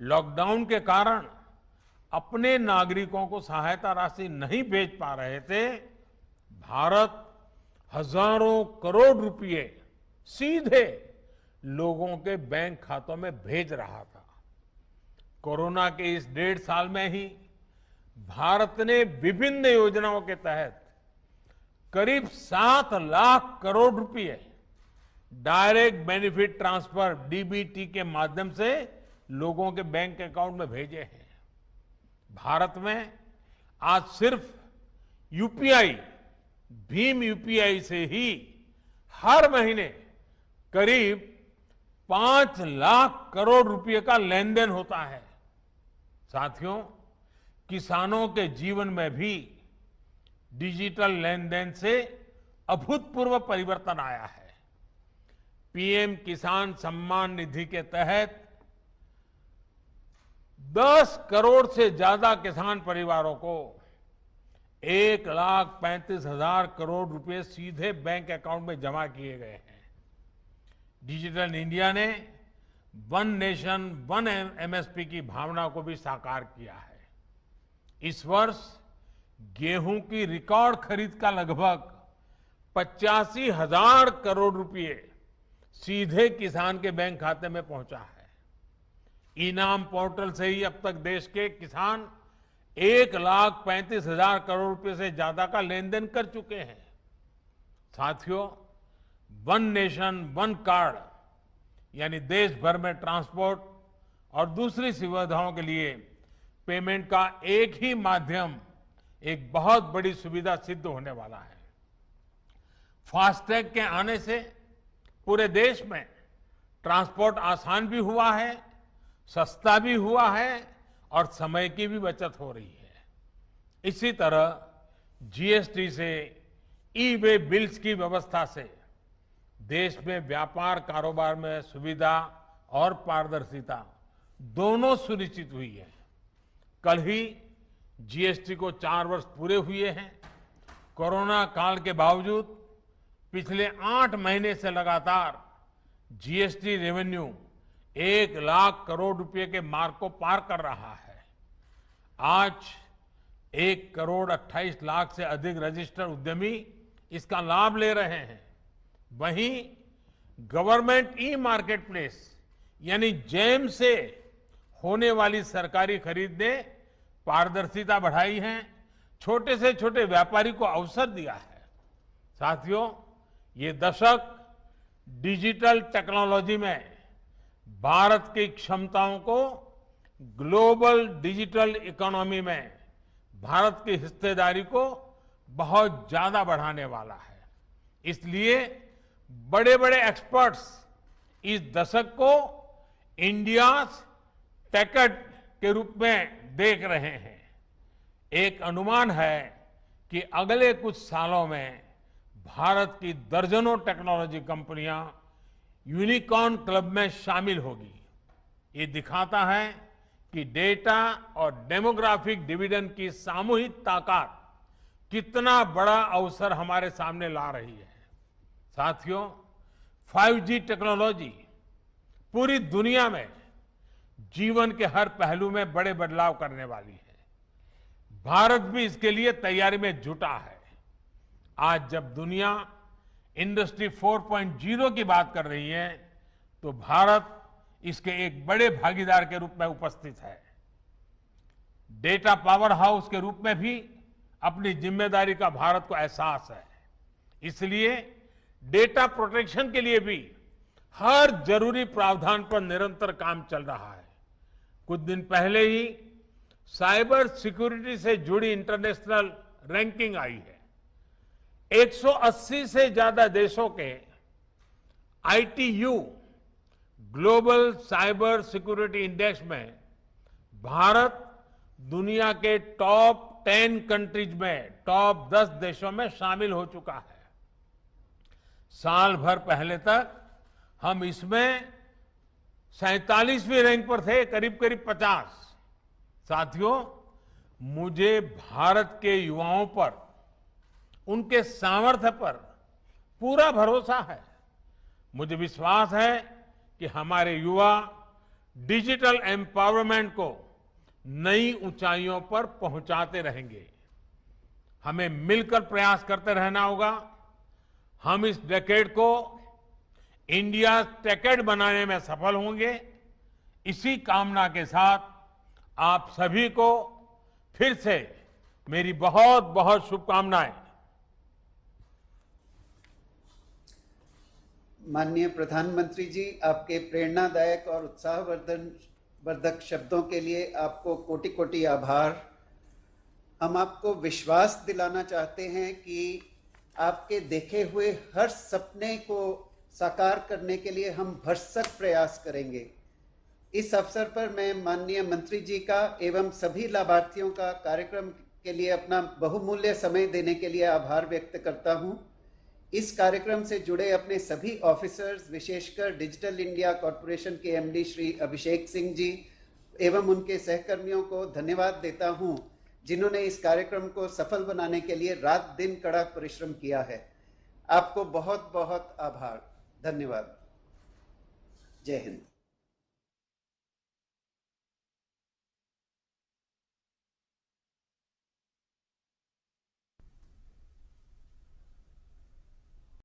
लॉकडाउन के कारण अपने नागरिकों को सहायता राशि नहीं भेज पा रहे थे, भारत हजारों करोड़ रुपए सीधे लोगों के बैंक खातों में भेज रहा था। कोरोना के इस 1.5 साल में ही भारत ने विभिन्न योजनाओं के तहत करीब 7 लाख करोड़ रुपए डायरेक्ट बेनिफिट ट्रांसफर डीबीटी के माध्यम से लोगों के बैंक अकाउंट में भेजे हैं। भारत में आज सिर्फ यूपीआई, भीम यूपीआई से ही हर महीने करीब 5 लाख करोड़ रुपए का लेन देन होता है। साथियों, किसानों के जीवन में भी डिजिटल लेन देन से अभूतपूर्व परिवर्तन आया है। पीएम किसान सम्मान निधि के तहत 10 करोड़ से ज्यादा किसान परिवारों को 1,35,000 करोड़ रुपए सीधे बैंक अकाउंट में जमा किए गए हैं। डिजिटल इंडिया ने वन नेशन वन एमएसपी की भावना को भी साकार किया है। इस वर्ष गेहूं की रिकॉर्ड खरीद का लगभग 85,000 करोड़ रुपए सीधे किसान के बैंक खाते में पहुंचा है। इनाम पोर्टल से ही अब तक देश के किसान 1,35,000 करोड़ रुपए से ज्यादा का लेन देन कर चुके हैं। साथियों, वन नेशन वन कार्ड यानी देश भर में ट्रांसपोर्ट और दूसरी सुविधाओं के लिए पेमेंट का एक ही माध्यम एक बहुत बड़ी सुविधा सिद्ध होने वाला है। फास्टैग के आने से पूरे देश में ट्रांसपोर्ट आसान भी हुआ है, सस्ता भी हुआ है और समय की भी बचत हो रही है। इसी तरह जीएसटी से ई वे बिल्स की व्यवस्था से देश में व्यापार कारोबार में सुविधा और पारदर्शिता दोनों सुनिश्चित हुई है। कल ही जीएसटी को 4 वर्ष पूरे हुए हैं। कोरोना काल के बावजूद पिछले 8 महीने से लगातार जीएसटी रेवेन्यू 1 लाख करोड़ रुपए के मार्क को पार कर रहा है। आज 1,28,00,000 से अधिक रजिस्टर्ड उद्यमी इसका लाभ ले रहे हैं। वहीं गवर्नमेंट ई मार्केट प्लेस यानी जेम से होने वाली सरकारी खरीद ने पारदर्शिता बढ़ाई है, छोटे से छोटे व्यापारी को अवसर दिया है। साथियों, ये दशक डिजिटल टेक्नोलॉजी में भारत की क्षमताओं को ग्लोबल डिजिटल इकोनॉमी में भारत की हिस्सेदारी को बहुत ज्यादा बढ़ाने वाला है। इसलिए बड़े बड़े एक्सपर्ट्स इस दशक को इंडिया टेकट के रूप में देख रहे हैं। एक अनुमान है कि अगले कुछ सालों में भारत की दर्जनों टेक्नोलॉजी कंपनियां यूनिकॉर्न क्लब में शामिल होगी। ये दिखाता है कि डेटा और डेमोग्राफिक डिविडेंड की सामूहिक ताकत कितना बड़ा अवसर हमारे सामने ला रही है। साथियों, 5G टेक्नोलॉजी पूरी दुनिया में जीवन के हर पहलू में बड़े बदलाव करने वाली है। भारत भी इसके लिए तैयारी में जुटा है। आज जब दुनिया इंडस्ट्री 4.0 की बात कर रही है, तो भारत इसके एक बड़े भागीदार के रूप में उपस्थित है। डेटा पावर हाउस के रूप में भी अपनी जिम्मेदारी का भारत को एहसास है। इसलिए डेटा प्रोटेक्शन के लिए भी हर जरूरी प्रावधान पर निरंतर काम चल रहा है। कुछ दिन पहले ही साइबर सिक्योरिटी से जुड़ी इंटरनेशनल रैंकिंग आई है। 180 से ज्यादा देशों के ITU global cyber security index में भारत दुनिया के टॉप 10 कंट्रीज में टॉप 10 देशों में शामिल हो चुका है। साल भर पहले तक हम इसमें 47वीं रैंक पर थे, करीब करीब 50। साथियों, मुझे भारत के युवाओं पर, उनके सामर्थ्य पर पूरा भरोसा है। मुझे विश्वास है कि हमारे युवा डिजिटल एम्पावरमेंट को नई ऊंचाइयों पर पहुंचाते रहेंगे। हमें मिलकर प्रयास करते रहना होगा। हम इस डेकेड को इंडिया टेकेड बनाने में सफल होंगे। इसी कामना के साथ आप सभी को फिर से मेरी बहुत बहुत शुभकामनाएं। माननीय प्रधानमंत्री जी, आपके प्रेरणादायक और उत्साहवर्धक शब्दों के लिए आपको कोटि कोटि आभार। हम आपको विश्वास दिलाना चाहते हैं कि आपके देखे हुए हर सपने को साकार करने के लिए हम भरसक प्रयास करेंगे। इस अवसर पर मैं माननीय मंत्री जी का एवं सभी लाभार्थियों का कार्यक्रम के लिए अपना बहुमूल्य समय देने के लिए आभार व्यक्त करता हूं। इस कार्यक्रम से जुड़े अपने सभी ऑफिसर्स, विशेषकर डिजिटल इंडिया कॉर्पोरेशन के एमडी श्री अभिषेक सिंह जी एवं उनके सहकर्मियों को धन्यवाद देता हूं, जिन्होंने इस कार्यक्रम को सफल बनाने के लिए रात दिन कड़ा परिश्रम किया है। आपको बहुत बहुत आभार। धन्यवाद। जय हिंद।